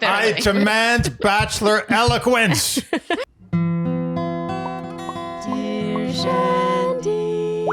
I demand Bachelor eloquence. Dear Shandy.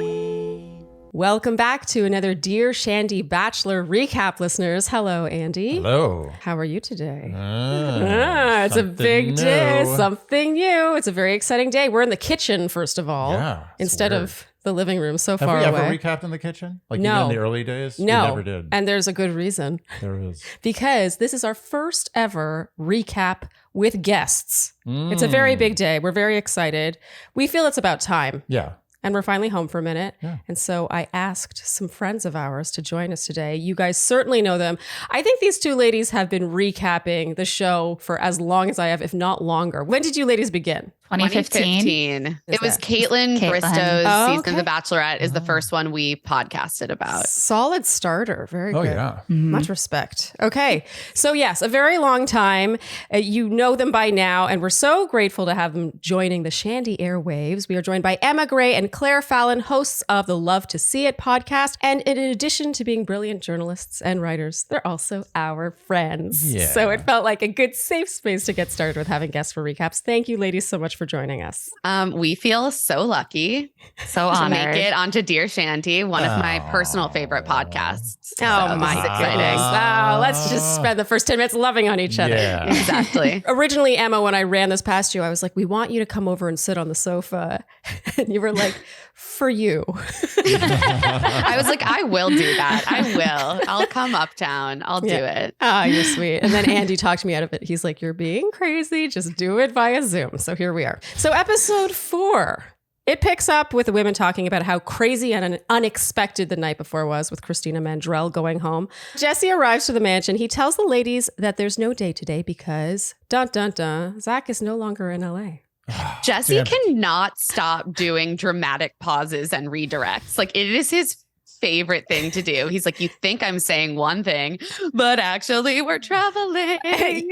Welcome back to another Dear Shandy Bachelor recap, listeners. Hello, Andy. Hello. How are you today? It's a big day. Something new. It's a very exciting day. We're in the kitchen, first of all. Yeah. Instead of the living room so Have far we away. ever recapped in the kitchen? Like No. even in the early days? No. We never did. And there's a good reason. There is. Because this is our first ever recap with guests. It's a very big day. We're very excited. We feel it's about time. Yeah. And we're finally home for a minute. Yeah. And so I asked some friends of ours to join us today. You guys certainly know them. I think these two ladies have been recapping the show for as long as I have, if not longer. When did you ladies begin? 2015. It was Caitlin Bristow's season of The Bachelorette is the first one we podcasted about. Solid starter. Very good. Yeah. Much respect. Okay. So yes, a very long time. You know them by now, and we're so grateful to have them joining the Shandy airwaves. We are joined by Emma Gray and Claire Fallon, hosts of the Love to See It podcast. And in addition to being brilliant journalists and writers, they're also our friends. Yeah. So it felt like a good safe space to get started with having guests for recaps. Thank you, ladies, so much for joining us. We feel so lucky So to honored. make it onto Dear Shandy, one of my personal favorite podcasts. Oh my this is goodness. exciting. Let's just spend the first 10 minutes loving on each other. Yeah. Exactly. Originally, Emma, when I ran this past you, I was like, we want you to come over and sit on the sofa. And you were like, for you. I was like, I will do that. I will. I'll come uptown. I'll do it. Ah, you're sweet. And then Andy talked me out of it. He's like, you're being crazy. Just do it via Zoom. So here we are. So episode 4. It picks up with the women talking about how crazy and unexpected the night before was with Christina Mandrell going home. Jesse arrives to the mansion. He tells the ladies that there's no date today because, dun, dun, dun, Zach is no longer in LA. Jesse Damn it. cannot stop doing dramatic pauses and redirects. Like it is his favorite thing to do. He's like, you think I'm saying one thing, but actually we're traveling.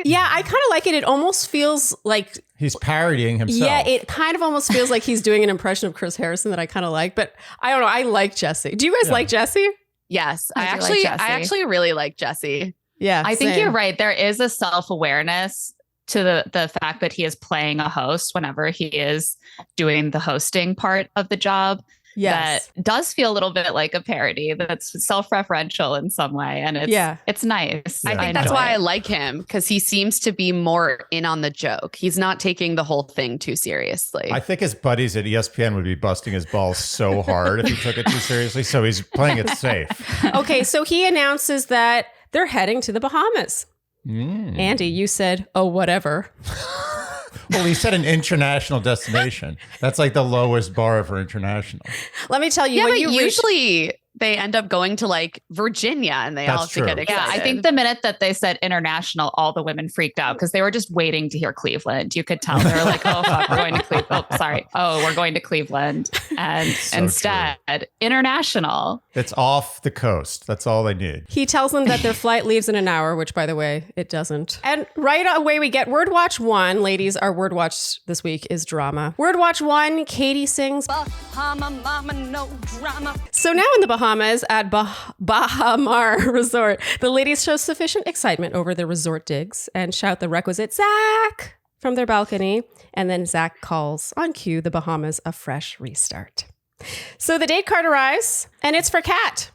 Yeah, I kind of like it. It almost feels like, He's parodying himself. yeah, it kind of almost feels like he's doing an impression of Chris Harrison that I kind of like, but I don't know. I like Jesse. Do you guys like Jesse? Yes, I I do like Jesse. actually really like Jesse. Yeah, I think same. you're right. There is a self-awareness to the fact that he is playing a host whenever he is doing the hosting part of the job. Yes. That does feel a little bit like a parody that's self-referential in some way. And it's nice. I think that's why I like him, because he seems to be more in on the joke. He's not taking the whole thing too seriously. I think his buddies at ESPN would be busting his balls so hard if he took it too seriously. So he's playing it safe. Okay, so he announces that they're heading to the Bahamas. Andy, you said, oh, whatever. Well, he said an international destination. That's like the lowest bar for international. Let me tell you, yeah, when but you usually they end up going to like Virginia and they That's all true. get excited. Yeah, I think the minute that they said international, all the women freaked out because they were just waiting to hear Cleveland. You could tell they were like, oh, fuck, we're going to Cleveland. Oh, sorry. Oh, we're going to Cleveland. And So instead, international. It's off the coast. That's all they need. He tells them that their flight leaves in an hour, which, by the way, it doesn't. And right away we get Word Watch 1. Ladies, our Word Watch this week is drama. Word Watch 1, Katie sings Bahama Mama, no drama. So now in the Bahamas at Bahamar Resort, the ladies show sufficient excitement over their resort digs and shout the requisite Zach from their balcony. And then Zach calls on cue the Bahamas a fresh restart. So the date card arrives and it's for Kat.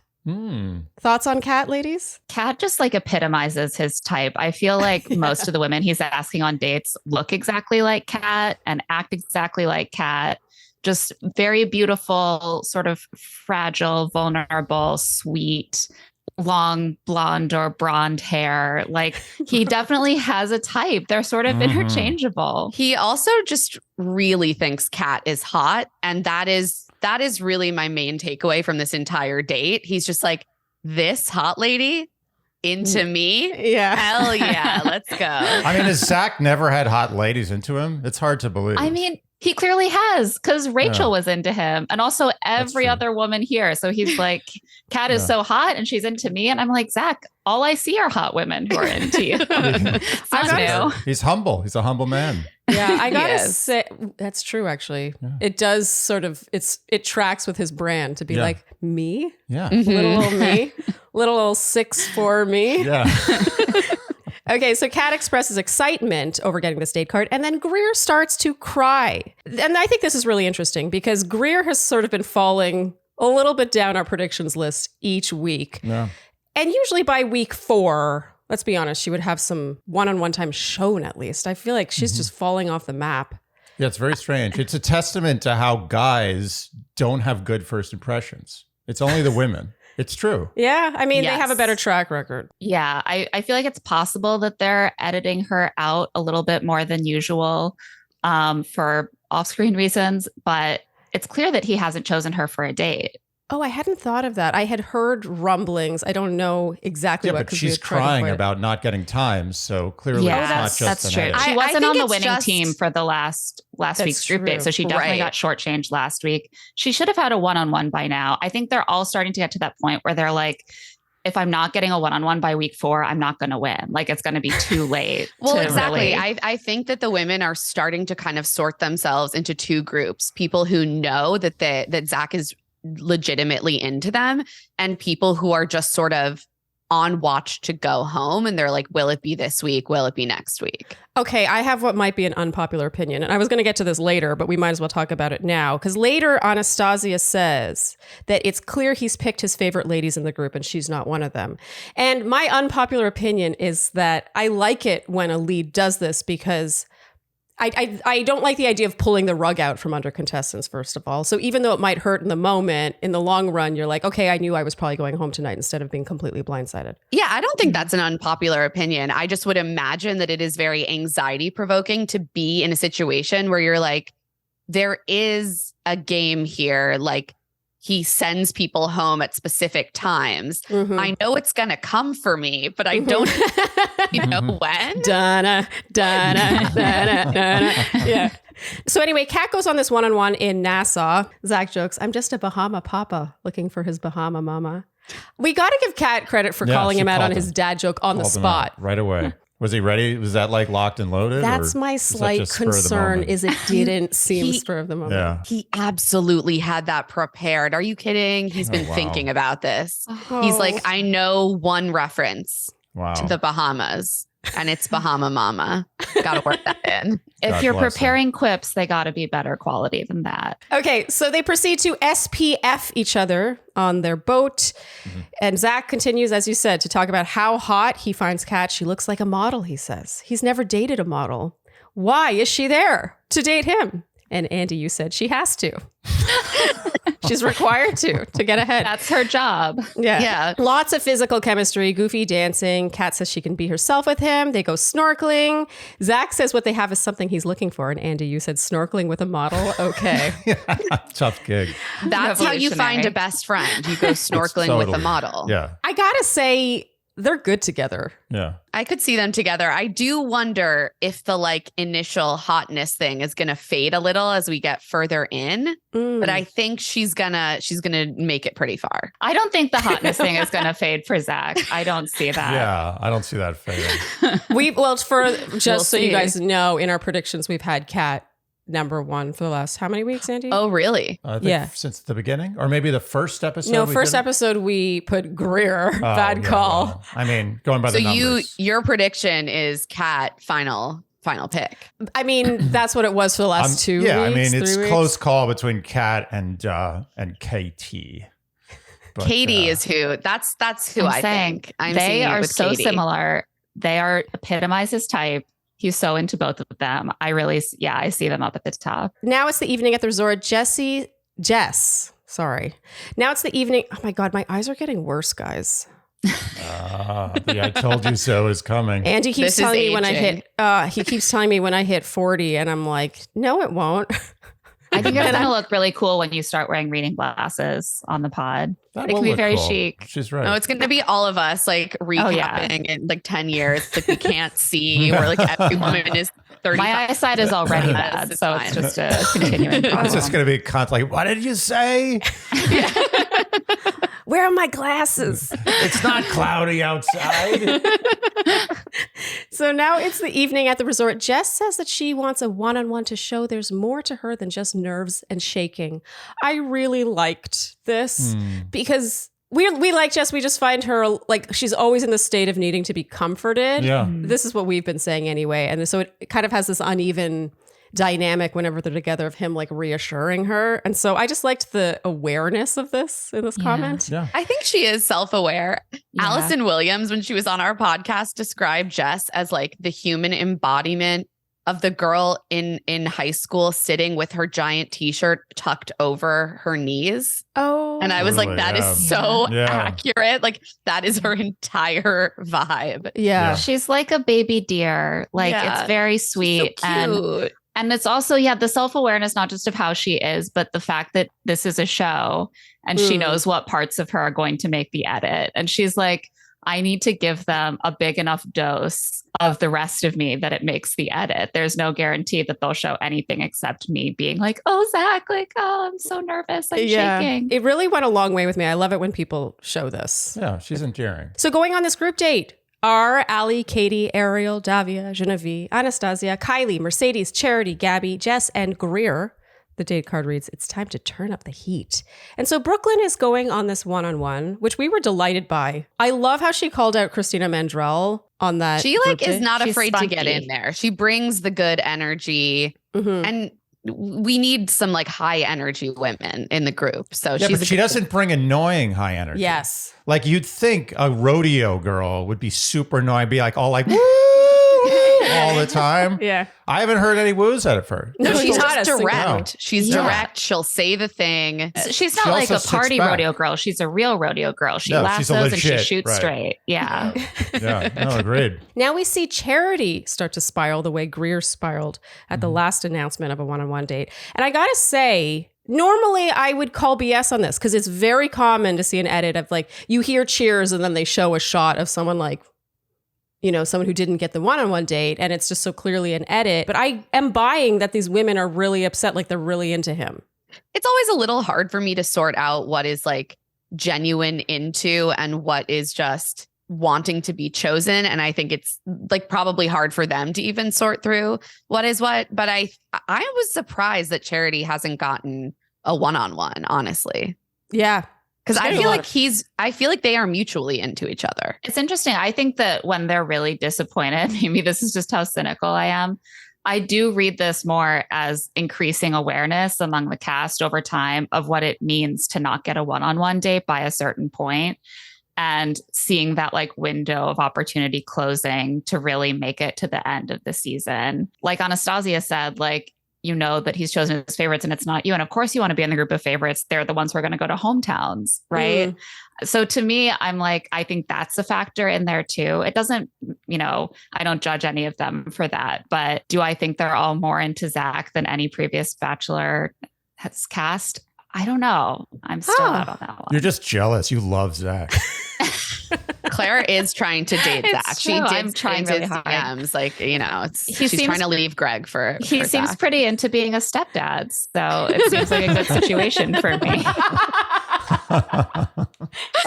Thoughts on Kat, ladies? Kat just like epitomizes his type. I feel like most of the women he's asking on dates look exactly like Kat and act exactly like Kat. Just very beautiful, sort of fragile, vulnerable, sweet, long blonde or blonde hair. Like he definitely has a type. They're sort of interchangeable. He also just really thinks Kat is hot. And that is really my main takeaway from this entire date. He's just like, this hot lady into me? Yeah. Hell yeah, let's go. I mean, has Zach never had hot ladies into him? It's hard to believe. I mean, he clearly has, because Rachel was into him and also every true. other woman here. So he's like, Kat is so hot and she's into me. And I'm like, Zach, all I see are hot women who are into you. It's not new. He's humble. He's a humble man. Yeah, I gotta Yes. say that's true. Actually, it does sort of it tracks with his brand to be Yeah. like me, Yeah. little old me, little old 6'4" me. Yeah. Okay, so Kat expresses excitement over getting this date card, and then Greer starts to cry. And I think this is really interesting because Greer has sort of been falling a little bit down our predictions list each week. Yeah. And usually by week 4, let's be honest, she would have some one-on-one time shown at least. I feel like she's just falling off the map. Yeah, it's very strange. It's a testament to how guys don't have good first impressions. It's only the women. It's true. Yeah, I mean, they Yes. have a better track record. Yeah, I feel like it's possible that they're editing her out a little bit more than usual for off-screen reasons, but it's clear that he hasn't chosen her for a date. Oh, I hadn't thought of that. I had heard rumblings. I don't know exactly Yeah, what. but 'cause we she's had tried to crying avoid it. about not getting time, so clearly Yeah, it's not just that's an true. edit. She I wasn't think on the it's winning just- team for the last That's week's group true. date, so she definitely Right. got shortchanged last week. She should have had a one-on-one by now. I think they're all starting to get to that point where they're like, if I'm not getting a one-on-one by week 4, I'm not going to win. Like it's going to be too late. Well, to exactly. really- I think that the women are starting to kind of sort themselves into 2 groups: people who know that that Zach is legitimately into them, and people who are just sort of on watch to go home, and they're like, will it be this week? Will it be next week? Okay, I have what might be an unpopular opinion, and I was going to get to this later, but we might as well talk about it now, because later Anastasia says that it's clear he's picked his favorite ladies in the group, and she's not one of them. And my unpopular opinion is that I like it when a lead does this because I don't like the idea of pulling the rug out from under contestants, first of all. So even though it might hurt in the moment, in the long run, you're like, okay, I knew I was probably going home tonight instead of being completely blindsided. Yeah, I don't think that's an unpopular opinion. I just would imagine that it is very anxiety provoking to be in a situation where you're like, there is a game here. Like, he sends people home at specific times. Mhm. I know it's going to come for me, but I don't know when. Donna. Yeah. So anyway, Kat goes on this one-on-one in Nassau. Zach jokes, I'm just a Bahama papa looking for his Bahama mama. We got to give Kat credit for Yeah, calling she him out on called his him. dad joke on the Called him spot. out right away. Was he ready? Was that like locked and loaded? That's or my was that slight just spur of the concern moment? is it didn't seem He- spur of the moment. Yeah. He absolutely had that prepared. Are you kidding? He's been wow. thinking about this. Oh. He's like, I know one reference Wow. to the Bahamas, and it's Bahama Mama. Got to work that in. if God you're bless him. preparing quips, they got to be better quality than that. Okay, so they proceed to SPF each other on their boat. And Zach continues, as you said, to talk about how hot he finds Kat. She looks like a model, he says. He's never dated a model. Why is she there to date him? And Andy, you said she has to. She's required to get ahead. That's her job. Yeah. Lots of physical chemistry, goofy dancing. Kat says she can be herself with him. They go snorkeling. Zach says what they have is something he's looking for. And Andy, you said snorkeling with a model. Okay. Tough gig. That's how you find Revolutionary. a best friend. You go snorkeling with a Totally. model. Yeah. I gotta say, they're good together. Yeah. I could see them together. I do wonder if the like initial hotness thing is going to fade a little as we get further in, but I think she's gonna make it pretty far. I don't think the hotness thing is going to fade for Zach. I don't see that. Yeah. I don't see that fading. So see. you guys know, in our predictions, we've had Kat number 1 for the last how many weeks, Andy? Oh, really? I think Yeah. since the beginning, or maybe the first episode. no, we first did it? episode we put Greer. Oh, Bad yeah, call. well, I mean, going by So the numbers. your prediction is Kat final pick. I mean, that's what it was for the last 2 weeks. Yeah, I mean, it's 3 weeks. close call between Kat and Katie. But, Katie is who. That's who I'm I saying think. I'm they seeing it are with so Katie. similar. They are epitomize his type. He's so into both of them. I see them up at the top. Now it's the evening at the resort. Sorry. Now it's the evening. Oh my God, my eyes are getting worse, guys. the I told you so is coming. Andy keeps This is telling me when I aging. hit, he keeps telling me when I hit 40, and I'm like, no, it won't. I think it's going to look really cool when you start wearing reading glasses on the pod. That It will can be look very cool. chic. She's right. No, it's going to be all of us like recapping yeah. in like 10 years. It's like we can't see. We're like every woman is 35. My eyesight is already bad, It's so fine. it's just a continuing It's problem. just going to be like, what did you say? Where are my glasses? It's not cloudy outside. So now it's the evening at the resort. Jess says that she wants a one-on-one to show there's more to her than just nerves and shaking. I really liked this because We like Jess. We just find her like she's always in the state of needing to be comforted. Yeah. This is what we've been saying anyway. And so it kind of has this uneven dynamic whenever they're together of him like reassuring her. And so I just liked the awareness of this in this comment. Yeah. I think she is self-aware. Yeah. Allison Williams, when she was on our podcast, described Jess as like the human embodiment of the girl in high school sitting with her giant t-shirt tucked over her knees. Oh. And I was like, Totally, that yeah. is so Yeah. accurate. Like that is her entire vibe. Yeah. She's like a baby deer. Like Yeah. it's very sweet. So cute. And it's also, the self-awareness, not just of how she is, but the fact that this is a show and she knows what parts of her are going to make the edit. And she's like, I need to give them a big enough dose of the rest of me that it makes the edit. There's no guarantee that they'll show anything except me being like, oh, Zach, like, oh, I'm so nervous. I'm shaking. It really went a long way with me. I love it when people show this. Yeah, she's endearing. So going on this group date are Ali, Katie, Ariel, Davia, Genevieve, Anastasia, Kylie, Mercedes, Charity, Gabby, Jess, and Greer. The date card reads, it's time to turn up the heat. And so Brooklyn is going on this one-on-one, which we were delighted by. I love how she called out Christina Mandrell on that. She like group is date. not She's afraid to get spunky. in there. She brings the good energy. Mhm. And we need some like high energy women in the group. So Yeah, she's but she doesn't bring annoying high energy. Yes. Like you'd think a rodeo girl would be super annoying, be like all like woo all the time. Yeah. I haven't heard any woos out of her. No, No, she's not just a single- direct. She's Yeah. direct. She'll say the thing. She's She not like also a sits party back. rodeo girl. She's a real rodeo girl. She No, she's a lassos and she legit, shoots right. straight. Yeah. Yeah, no, agreed. Now we see Charity start to spiral the way Greer spiraled at the last announcement of a one-on-one date. And I gotta say, normally I would call BS on this because it's very common to see an edit of like, you hear cheers and then they show a shot of someone like, you know, someone who didn't get the one-on-one date and it's just so clearly an edit. But I am buying that these women are really upset, like they're really into him. It's always a little hard for me to sort out what is like genuine into and what is just wanting to be chosen. And I think it's like probably hard for them to even sort through what is what. But I was surprised that Charity hasn't gotten a one-on-one, honestly. Yeah. Because I There's a feel lot like I feel like they are mutually into each other. It's interesting. I think that when they're really disappointed, maybe this is just how cynical I am. I do read this more as increasing awareness among the cast over time of what it means to not get a one-on-one date by a certain point, and seeing that like window of opportunity closing to really make it to the end of the season. Like Anastasia said, like, you know that he's chosen his favorites and it's not you. And of course you want to be in the group of favorites. They're the ones who are going to go to hometowns, right? So to me, I'm like, I think that's a factor in there too. It doesn't, I don't judge any of them for that. But do I think they're all more into Zach than any previous Bachelor has cast? I don't know. I'm still out on that one. You're just jealous. You love Zach. Claire is trying to date It's Zach. She true. did I'm trying into really his hard. DMs, like, she's seems- trying to leave Greg for He for seems Zach. pretty into being a stepdad. So it seems like a good situation for me.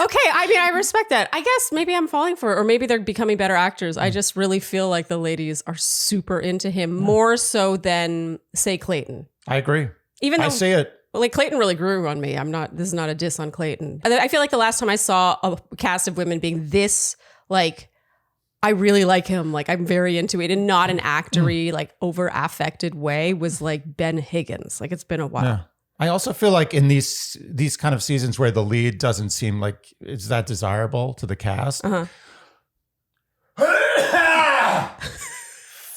Okay, I mean, I respect that. I guess maybe I'm falling for it, or maybe they're becoming better actors. I just really feel like the ladies are super into him, more so than, say, Clayton. I agree. Even though, I see it. like, Clayton really grew on me. This is not a diss on Clayton. I feel like the last time I saw a cast of women being this, like, I really like him, like, I'm very into it, and not an actory, like, over-affected way, was like Ben Higgins. Like, it's been a while. Yeah. I also feel like in these kind of seasons where the lead doesn't seem like it's that desirable to the cast. Uh-huh.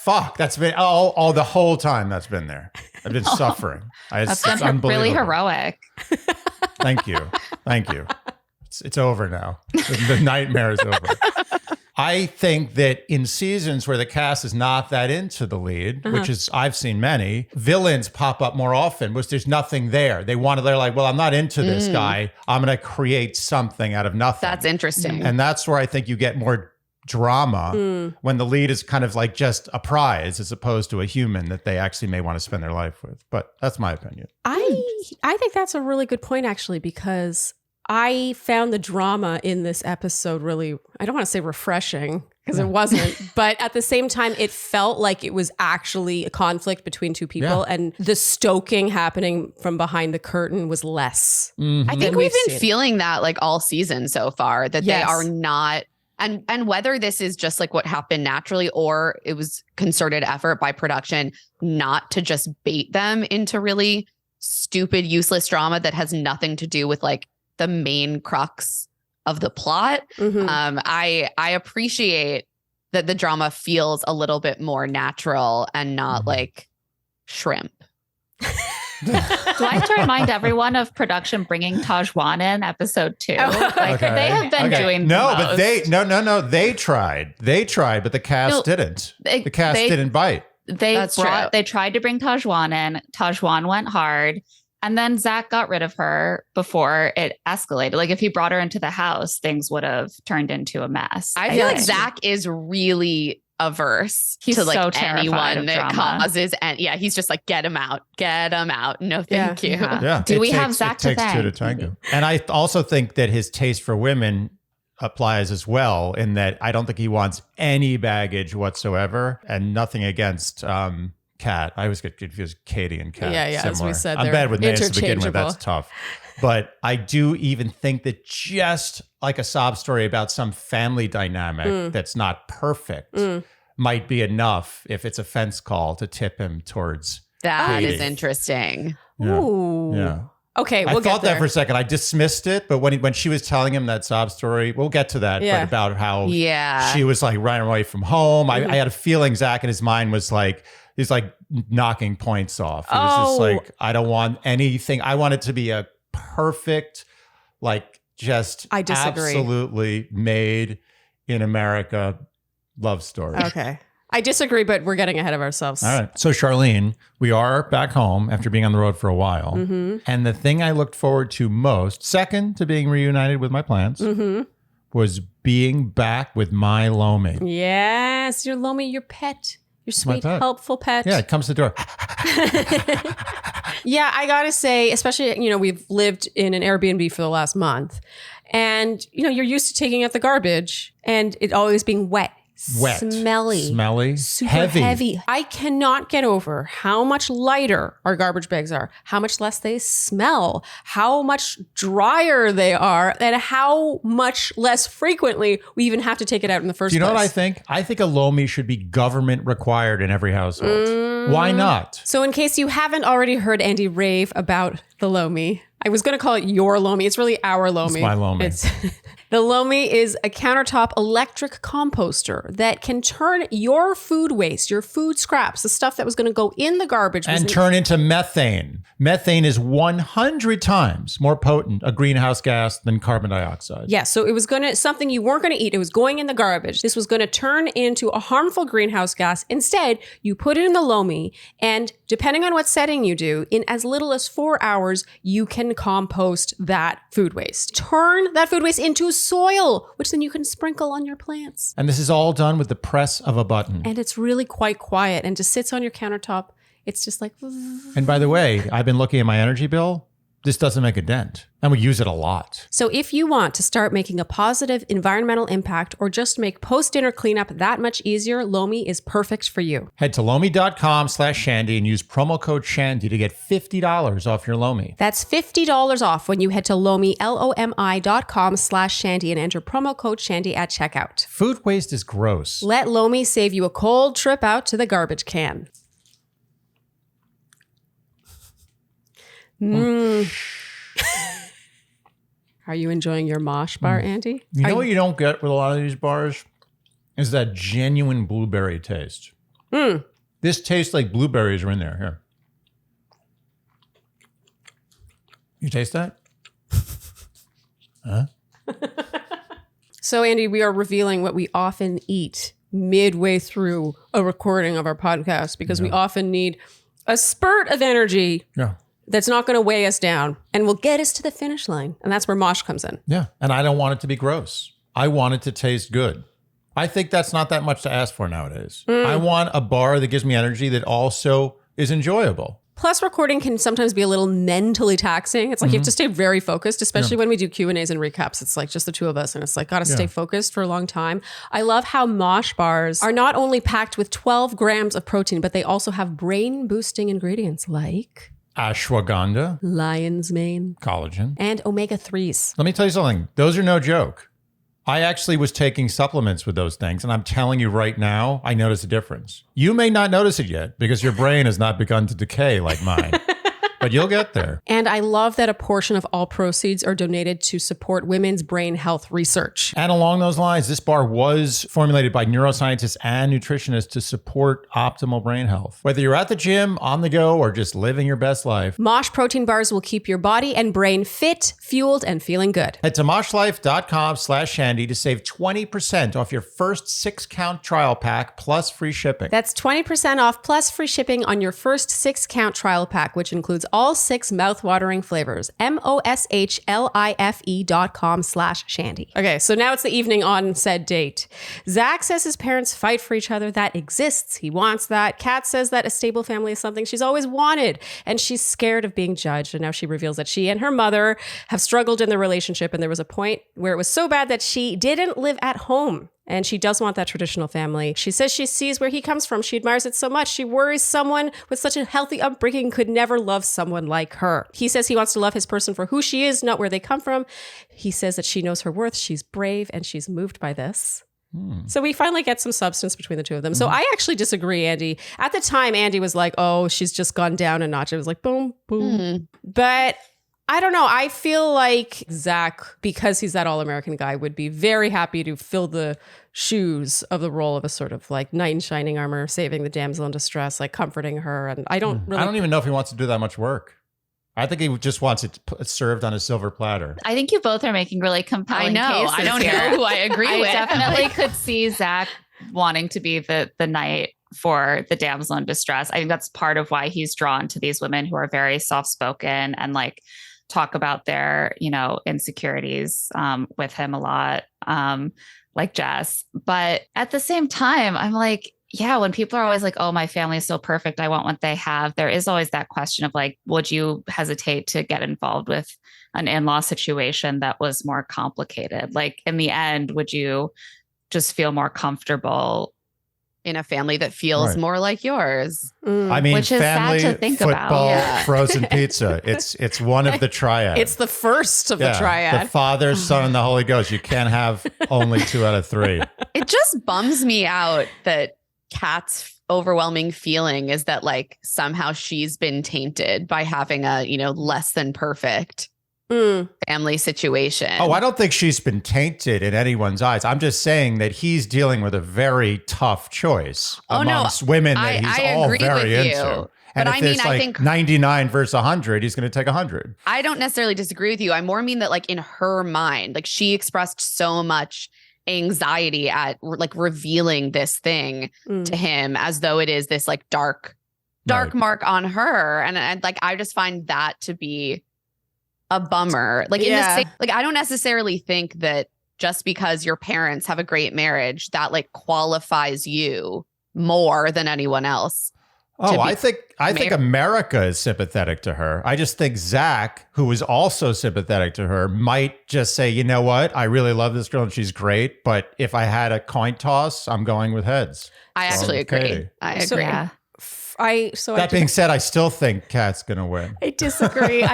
Fuck, that's been all the whole time that's been there. I've been suffering. That's It's been really unbelievable. heroic. Thank you. It's over now. The nightmare is over. I think that in seasons where the cast is not that into the lead, which is, I've seen many, villains pop up more often, which there's nothing there. They're like, well, I'm not into this guy. I'm going to create something out of nothing. That's interesting. And that's where I think you get more drama when the lead is kind of like just a prize as opposed to a human that they actually may want to spend their life with. But that's my opinion. I think that's a really good point, actually, because I found the drama in this episode really, I don't want to say refreshing because it wasn't, but at the same time, it felt like it was actually a conflict between two people and the stoking happening from behind the curtain was less. I think we've been feeling that like all season so far, that they are not, and whether this is just like what happened naturally or it was concerted effort by production not to just bait them into really stupid, useless drama that has nothing to do with like the main crux of the plot. I appreciate that the drama feels a little bit more natural and not like shrimp. Do I have to remind everyone of production bringing Tajwan in episode 2? Like they have been doing but they tried, but the cast didn't. The cast didn't bite. They tried to bring Tajwan in. Tajwan went hard. And then Zach got rid of her before it escalated. Like if he brought her into the house, things would have turned into a mess. I feel like Zach is really averse to like so anyone that causes. And he's just like, get him out. No, thank you. Yeah. Do we have Zach to thank? 2 to tango. And I also think that his taste for women applies as well, in that I don't think he wants any baggage whatsoever, and nothing against Kat. I always get confused, Katie and Kat. Yeah, similar. as we said, I'm bad with names to begin with. interchangeable. That's tough. But I do even think that just like a sob story about some family dynamic that's not perfect might be enough if it's a fence call to tip him towards That Katie. is interesting. Yeah. Ooh. Yeah. Okay, I we'll thought get there. that for a second. I dismissed it, but when she was telling him that sob story, we'll get to that. Yeah. But about how Yeah. she was like running away from home. I had a feeling Zach in his mind was like, he's like knocking points off. He was just like, I don't want anything. I want it to be a perfect, like just I disagree. absolutely made in America love story. Okay. I disagree, but we're getting ahead of ourselves. All right. So, Sharleen, we are back home after being on the road for a while. And the thing I looked forward to most, second to being reunited with my plants, was being back with my Lomi. Yes, your Lomi, your pet. Your my sweet, pet. helpful pet. Yeah, it comes to the door. Yeah, I gotta say, especially, we've lived in an Airbnb for the last month. And, you're used to taking out the garbage and it always being wet. Wet. Smelly. Super heavy. I cannot get over how much lighter our garbage bags are, how much less they smell, how much drier they are, and how much less frequently we even have to take it out in the first place. Do you know what I think? I think a Lomi should be government required in every household. Why not? So in case you haven't already heard Andy rave about the Lomi, I was going to call it your Lomi. It's really our Lomi. It's my Lomi. The Lomi is a countertop electric composter that can turn your food waste, your food scraps, the stuff that was going to go in the garbage. And turn into methane. Methane is 100 times more potent a greenhouse gas than carbon dioxide. Yeah, so it was something you weren't going to eat. It was going in the garbage. This was going to turn into a harmful greenhouse gas. Instead, you put it in the Lomi, and depending on what setting you do, in as little as 4 hours, you can compost that food waste. Turn that food waste into soil, which then you can sprinkle on your plants. And this is all done with the press of a button. And it's really quite quiet and just sits on your countertop. It's just like... And by the way, I've been looking at my energy bill. This doesn't make a dent. And we use it a lot. So if you want to start making a positive environmental impact or just make post-dinner cleanup that much easier, Lomi is perfect for you. Head to Lomi.com/Shandy and use promo code Shandy to get $50 off your Lomi. That's $50 off when you head to Lomi, LOMI.com/Shandy and enter promo code Shandy at checkout. Food waste is gross. Let Lomi save you a cold trip out to the garbage can. Are you enjoying your mosh bar, Andy? You know what you don't get with a lot of these bars? Is that genuine blueberry taste. This tastes like blueberries are in there. Here. You taste that? Huh? So, Andy, we are revealing what we often eat midway through a recording of our podcast because we often need a spurt of energy Yeah. that's not going to weigh us down and will get us to the finish line. And that's where mosh comes in. Yeah. And I don't want it to be gross. I want it to taste good. I think that's not that much to ask for nowadays. I want a bar that gives me energy that also is enjoyable. Plus, recording can sometimes be a little mentally taxing. It's like you have to stay very focused, especially when we do Q&As and recaps. It's like just the two of us, and it's like, got to stay focused for a long time. I love how Mosh bars are not only packed with 12 grams of protein, but they also have brain-boosting ingredients like ashwagandha, lion's mane, collagen, and omega-3s. Let me tell you something. Those are no joke. I actually was taking supplements with those things, and I'm telling you right now, I notice a difference. You may not notice it yet because your brain has not begun to decay like mine. But you'll get there. And I love that a portion of all proceeds are donated to support women's brain health research. And along those lines, this bar was formulated by neuroscientists and nutritionists to support optimal brain health. Whether you're at the gym, on the go, or just living your best life, Mosh protein bars will keep your body and brain fit, fueled, and feeling good. Head to moshlife.com/Shandy to save 20% off your first 6-count trial pack plus free shipping. That's 20% off plus free shipping on your first 6-count trial pack, which includes all 6 mouth-watering flavors. moshlife.com/Shandy. Okay, so now it's the evening on said date. Zach says his parents fight for each other. That exists. He wants that. Kat says that a stable family is something she's always wanted, and she's scared of being judged. And now she reveals that she and her mother have struggled in their relationship, and there was a point where it was so bad that she didn't live at home. And she does want that traditional family. She says she sees where he comes from. She admires it so much. She worries someone with such a healthy upbringing could never love someone like her. He says he wants to love his person for who she is, not where they come from. He says that she knows her worth. She's brave and she's moved by this. So we finally get some substance between the two of them. So I actually disagree, Andy. At the time, Andy was like, oh, she's just gone down a notch. It was like, boom, boom. But I don't know. I feel like Zach, because he's that all-American guy, would be very happy to fill the shoes of the role of a sort of like knight in shining armor, saving the damsel in distress, like comforting her. And I don't even know if he wants to do that much work. I think he just wants it served on a silver platter. I think you both are making really compelling cases. I don't here. know who I agree with. I definitely could see Zach wanting to be the knight for the damsel in distress. I think that's part of why he's drawn to these women who are very soft-spoken and like talk about their, insecurities with him a lot, like Jess. But at the same time, I'm like, yeah, when people are always like, oh, my family is so perfect, I want what they have. There is always that question of like, would you hesitate to get involved with an in-law situation that was more complicated? Like in the end, would you just feel more comfortable in a family that feels more like yours? I mean, which is family, sad to think football, about. frozen pizza. It's one of the triads. It's the first of the triad. The Father, Son, and the Holy Ghost. You can't have only 2 out of 3. It just bums me out that Kat's overwhelming feeling is that like somehow she's been tainted by having a, less than perfect family situation. Oh, I don't think she's been tainted in anyone's eyes. I'm just saying that he's dealing with a very tough choice amongst women that he's all very into. And but if it's I think 99 versus 100, he's going to take 100. I don't necessarily disagree with you. I more mean that like in her mind, like she expressed so much anxiety at like revealing this thing to him as though it is this like dark mark on her. And like, I just find that to be a bummer. Like in the same, like, I don't necessarily think that just because your parents have a great marriage, that like qualifies you more than anyone else. Oh, I think America is sympathetic to her. I just think Zach, who is also sympathetic to her, might just say, you know what? I really love this girl and she's great. But if I had a coin toss, I'm going with heads. I actually agree. Katie. I agree. Yeah. That being said, I still think Kat's going to win. I disagree.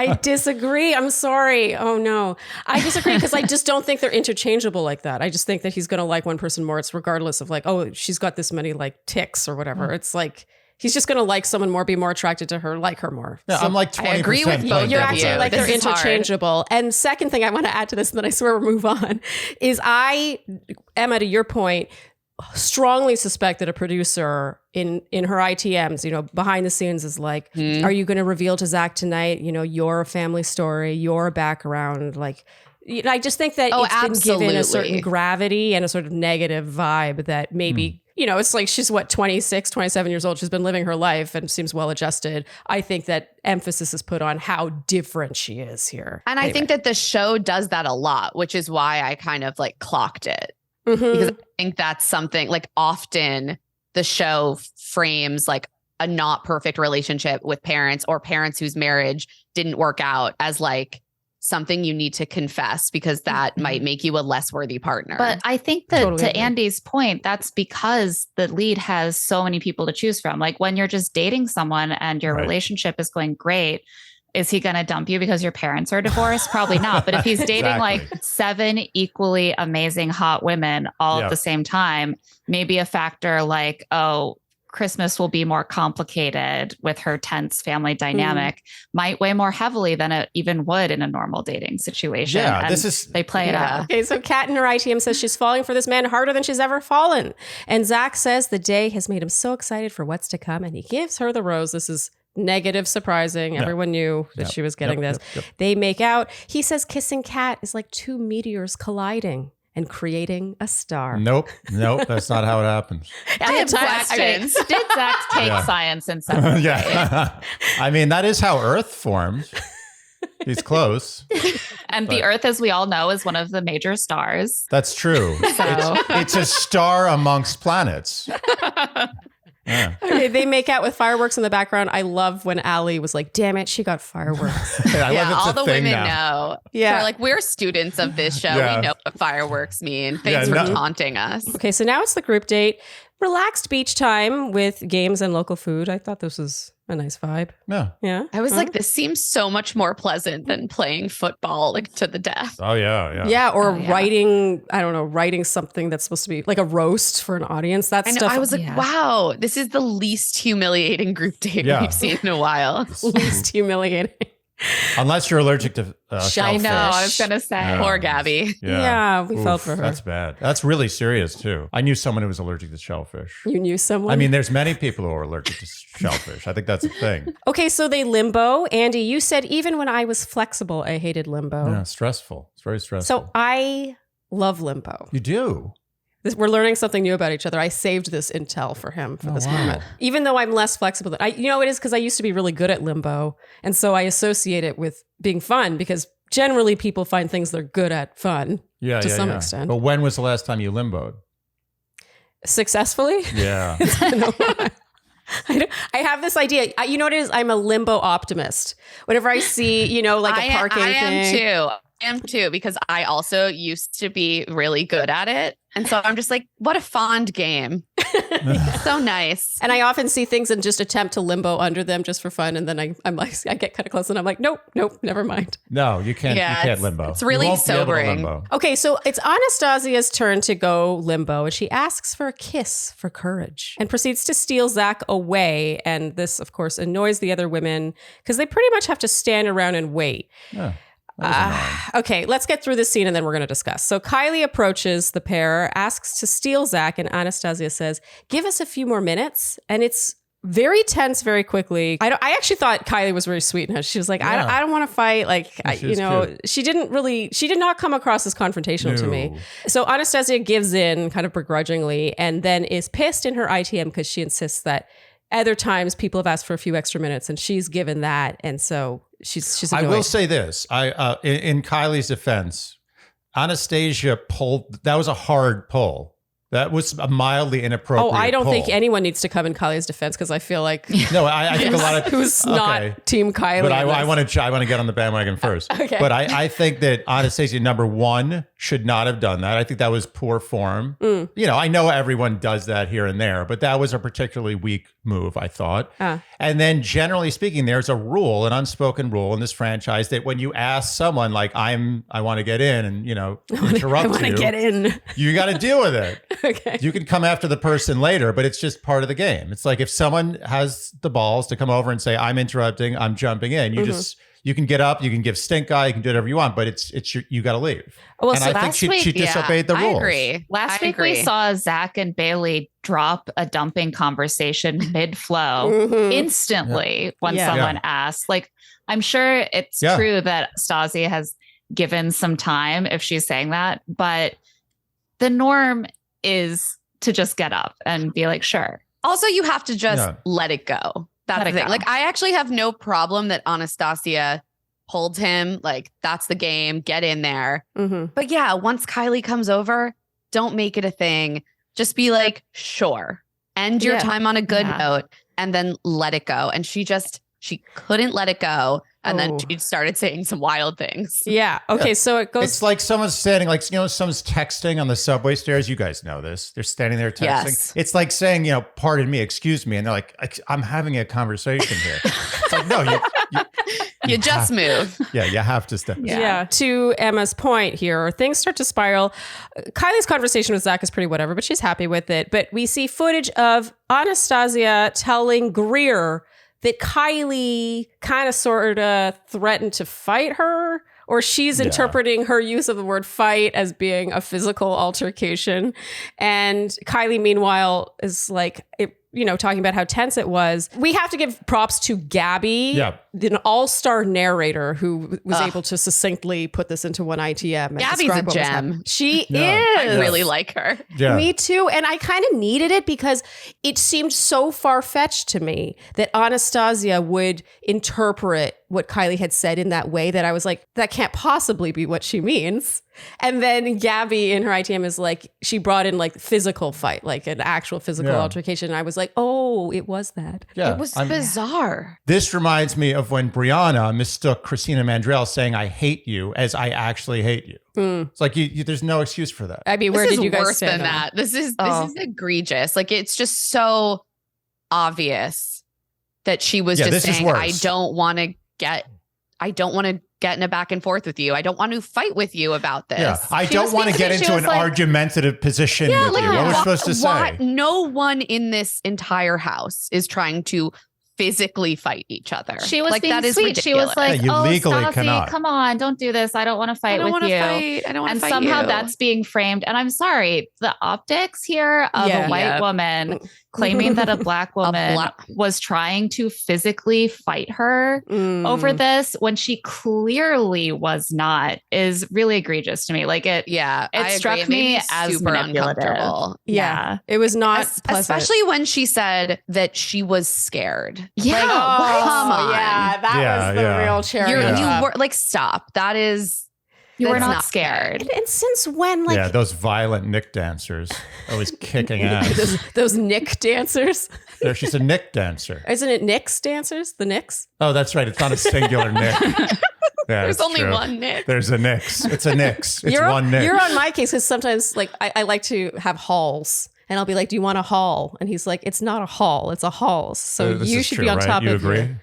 I'm sorry. Oh, no. I disagree because I just don't think they're interchangeable like that. I just think that he's going to like one person more. It's regardless of like, oh, she's got this many like ticks or whatever. It's like, he's just going to like someone more, be more attracted to her, like her more. Yeah, so I'm like 20%. I agree with you. You're acting like they're interchangeable. And second thing I want to add to this, and then I swear we'll move on, is Emma, to your point, strongly suspect that a producer in her ITMs, behind the scenes is like, are you going to reveal to Zach tonight, your family story, your background? Like, I just think that it's been given a certain gravity and a sort of negative vibe that maybe, it's like she's 26, 27 years old. She's been living her life and seems well adjusted. I think that emphasis is put on how different she is here. And I think that the show does that a lot, which is why I kind of like clocked it. Because I think that's something like often the show frames like a not perfect relationship with parents or parents whose marriage didn't work out as like something you need to confess because that might make you a less worthy partner. But I think that Totally to agree. Andy's point, that's because the lead has so many people to choose from. Like when you're just dating someone and your Right. relationship is going great, is he going to dump you because your parents are divorced? Probably not. But if he's dating like Exactly. 7 equally amazing hot women all Yeah. at the same time, maybe a factor like, oh, Christmas will be more complicated with her tense family dynamic might weigh more heavily than it even would in a normal dating situation. Yeah, And this is they play it out. Okay, so Kat in her ITM says she's falling for this man harder than she's ever fallen. And Zach says the day has made him so excited for what's to come. And he gives her the rose. This is negative, surprising. Yeah. Everyone knew that she was getting this. Yep. They make out. He says kissing Kat is like 2 meteors colliding and creating a star. Nope, that's not how it happens. I have At the time- questions. Did Zach take Yeah. science in 7th grade? Yeah, I mean that is how Earth formed. He's close. And the Earth, as we all know, is one of the major stars. That's true. So It's a star amongst planets. Yeah. Okay, they make out with fireworks in the background. I love when Allie was like, damn it, she got fireworks. I Yeah, love it's all a the thing women now. know. Yeah. They're like, we're students of this show. Yeah. We know what fireworks mean. Thanks Yeah, for no- taunting us. Okay, so now it's the group date. Relaxed beach time with games and local food. I thought this was a nice vibe. Yeah. Yeah. I was like, this seems so much more pleasant than playing football like to the death. Oh yeah. Yeah, or Oh, yeah. writing something that's supposed to be like a roast for an audience. That I know. stuff I was like, Yeah. wow, this is the least humiliating group date Yeah. we've seen in a while. least humiliating. Unless you're allergic to I shellfish. know, I was going to say. Yeah. Poor Gabby. Yeah, we felt for her. That's bad. That's really serious too. I knew someone who was allergic to shellfish. You knew someone? I mean, there's many people who are allergic to shellfish. I think that's a thing. Okay, so they limbo. Andy, you said even when I was flexible, I hated limbo. Yeah, stressful. It's very stressful. So I love limbo. You do. We're learning something new about each other. I saved this intel for him for this wow. moment. Even though I'm less flexible than it is because I used to be really good at limbo. And so I associate it with being fun because generally people find things they're good at fun Yeah, to yeah, some yeah. extent. But when was the last time you limboed? Successfully? Yeah. It's been a while. I have this idea. You know what it is? I'm a limbo optimist. Whenever I see, like a parking I am thing. too. I am too, because I also used to be really good at it. And so I'm just like, what a fond game. So nice. And I often see things and just attempt to limbo under them just for fun. And then I'm like, I get kind of close and I'm like, nope, never mind. No, you can't. Yeah, you can't it's- limbo. it's really You won't be able to sobering. limbo. Okay, so it's Anastasia's turn to go limbo, and she asks for a kiss for courage and proceeds to steal Zach away. And this, of course, annoys the other women because they pretty much have to stand around and wait. Yeah. That was annoying. Okay, let's get through this scene and then we're going to discuss. So Kylie approaches the pair, asks to steal Zach, and Anastasia says, give us a few more minutes. And it's very tense very quickly. I actually thought Kylie was very sweet. And she was like, Yeah. I don't want to fight. Like, She was cute. she did not come across as confrontational to me. No. So Anastasia gives in kind of begrudgingly and then is pissed in her ITM because she insists that other times people have asked for a few extra minutes and she's given that. And so she's I annoyed. will say this. In Kylie's defense, Anastasia pulled. That was a hard pull. That was a mildly inappropriate. Oh, I don't think pull. anyone needs to come in Kylie's defense because I feel like No, I think a lot of who's okay. not Team Kylie. But in I this. want to get on the bandwagon first. Okay. But I think that Anastasia, number one, should not have done that. I think that was poor form. Mm. I know everyone does that here and there, but that was a particularly weak move, I thought. And then generally speaking, there's a rule, an unspoken rule in this franchise that when you ask someone like I want to get in and interrupt I want to you, get in. you got to deal with it. Okay. You can come after the person later, but it's just part of the game. It's like if someone has the balls to come over and say, I'm interrupting, I'm jumping in, you can get up, you can give stink eye, you can do whatever you want, but you got to leave. Well, And so I think last she week- disobeyed the I rules. agree. Last I week agree. we saw Zach and Bailey drop a dumping conversation mid-flow Mhm. instantly when Yeah. someone asked. Like, I'm sure it's Yeah. true that Stasia has given some time if she's saying that, but the norm is to just get up and be like, sure. Also, you have to just Yeah. let it go. That's Let the it thing. go. Like, I actually have no problem that Anastasia pulled him. Like, that's the game. Get in there. Mhm. But yeah, once Kylie comes over, don't make it a thing. Just be like, sure. End your Yeah. time on a good Yeah. note and then let it go. And she couldn't let it go. And then she started saying some wild things. Yeah. Okay. So it goes. It's like someone's standing, like, someone's texting on the subway stairs. You guys know this. They're standing there texting. Yes. It's like saying, pardon me, excuse me. And they're like, I'm having a conversation here. It's like, no, you just move. Yeah, you have to step. Yeah. To Emma's point here, things start to spiral. Kylie's conversation with Zach is pretty whatever, but she's happy with it. But we see footage of Anastasia telling Greer that Kylie kind of sort of threatened to fight her, or she's interpreting her use of the word fight as being a physical altercation. And Kylie, meanwhile, is like, talking about how tense it was. We have to give props to Gabby, an all-star narrator who was able to succinctly put this into one ITM. And Gabby's a gem. She is. I really like her. Yeah. Me too. And I kind of needed it because it seemed so far-fetched to me that Anastasia would interpret what Kylie had said in that way that I was like, that can't possibly be what she means. And then Gabby in her ITM is like, she brought in like physical fight, like an actual physical altercation. And I was like, oh, it was that. Yeah. It was bizarre. This reminds me of when Brianna mistook Christina Mandrell saying, I hate you, as I actually hate you. It's like, there's no excuse for that. I mean, where did you guys worse stand than on that? This is egregious. Like, it's just so obvious that she was just saying, I don't want to get in a back and forth with you. I don't want to fight with you about this. Yeah. I don't want to get into an argumentative position with you. What was I supposed to say? No one in this entire house is trying to physically fight each other. She was like, being that is sweet. ridiculous. She was like, you legally Stassi, cannot. Come on, don't do this. I don't want to fight with you. I don't want to fight somehow you. that's being framed. And I'm sorry, the optics here of a white woman claiming that a black woman was trying to physically fight her over this when she clearly was not is really egregious to me. Like it struck me as super uncomfortable. Yeah. It was not pleasant. Especially when she said that she was scared. Yeah. Like, come on. Yeah, that was the real cherry. You were like, stop. That is... You were not scared. And since when, like... those violent Nick dancers always kicking ass. those Nick dancers. She's a Nick dancer. Isn't it Nick's dancers? The Nicks? Oh, that's right. It's not a singular Nick. Yeah, there's only one Nick. There's a Nick's. It's a Nick's. It's one Nick. You're on my case because sometimes like I like to have hauls. And I'll be like, do you want a haul? And he's like, it's not a haul. It's a halls. So you should be on top of it. You agree?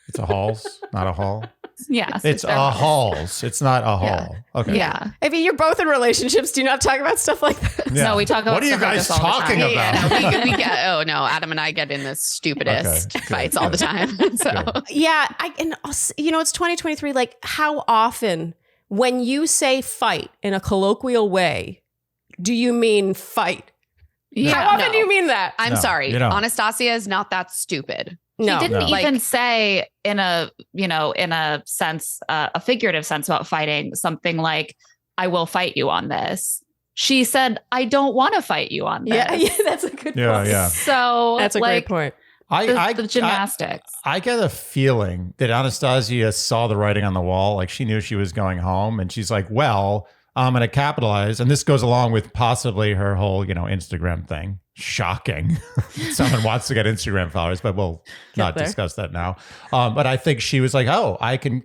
It's a halls, not a haul. Yes. It's a halls. It's not a haul. Okay. Yeah. I mean, you're both in relationships. Do you not talk about stuff like that? Yeah. No, we talk about what are you guys talking about? Yeah, we get, Adam and I get in the stupidest fights all the time. So yeah, it's 2023. Like, how often when you say fight in a colloquial way, do you mean fight? Yeah. How often do you mean that? I'm sorry. Anastasia is not that stupid. No. He didn't even say in a sense, a figurative sense about fighting something like, I will fight you on this. She said, I don't want to fight you on this. Yeah, that's a good point. Yeah. So that's a great point. The gymnastics. I get a feeling that Anastasia saw the writing on the wall. Like, she knew she was going home and she's like, well, I'm going to capitalize. And this goes along with possibly her whole, Instagram thing. Shocking. Someone wants to get Instagram followers, but we'll not discuss that now. But I think she was like, oh, I can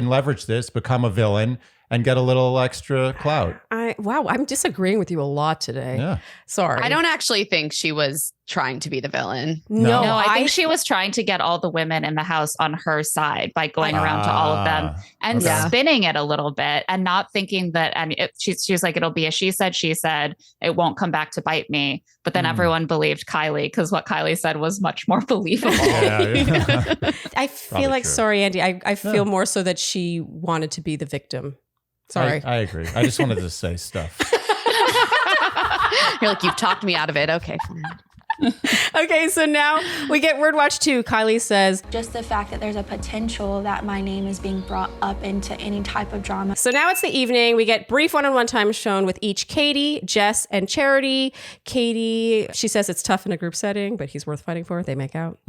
leverage this, become a villain, and get a little extra clout. I'm disagreeing with you a lot today. Yeah. Sorry. I don't actually think she was trying to be the villain. No, I think she was trying to get all the women in the house on her side by going around to all of them and spinning it a little bit and not thinking that, and she's like, it'll be a she said, it won't come back to bite me. But then everyone believed Kylie because what Kylie said was much more believable. Yeah. I feel like, sorry, Andy, I feel more so that she wanted to be the victim. Sorry. I agree. I just wanted to say stuff. You're like, you've talked me out of it. Okay, fine. Okay, so now we get Word Watch 2. Kylie says, just the fact that there's a potential that my name is being brought up into any type of drama. So now it's the evening. We get brief one-on-one time shown with each Katie, Jess, and Charity. Katie, she says it's tough in a group setting, but he's worth fighting for. They make out.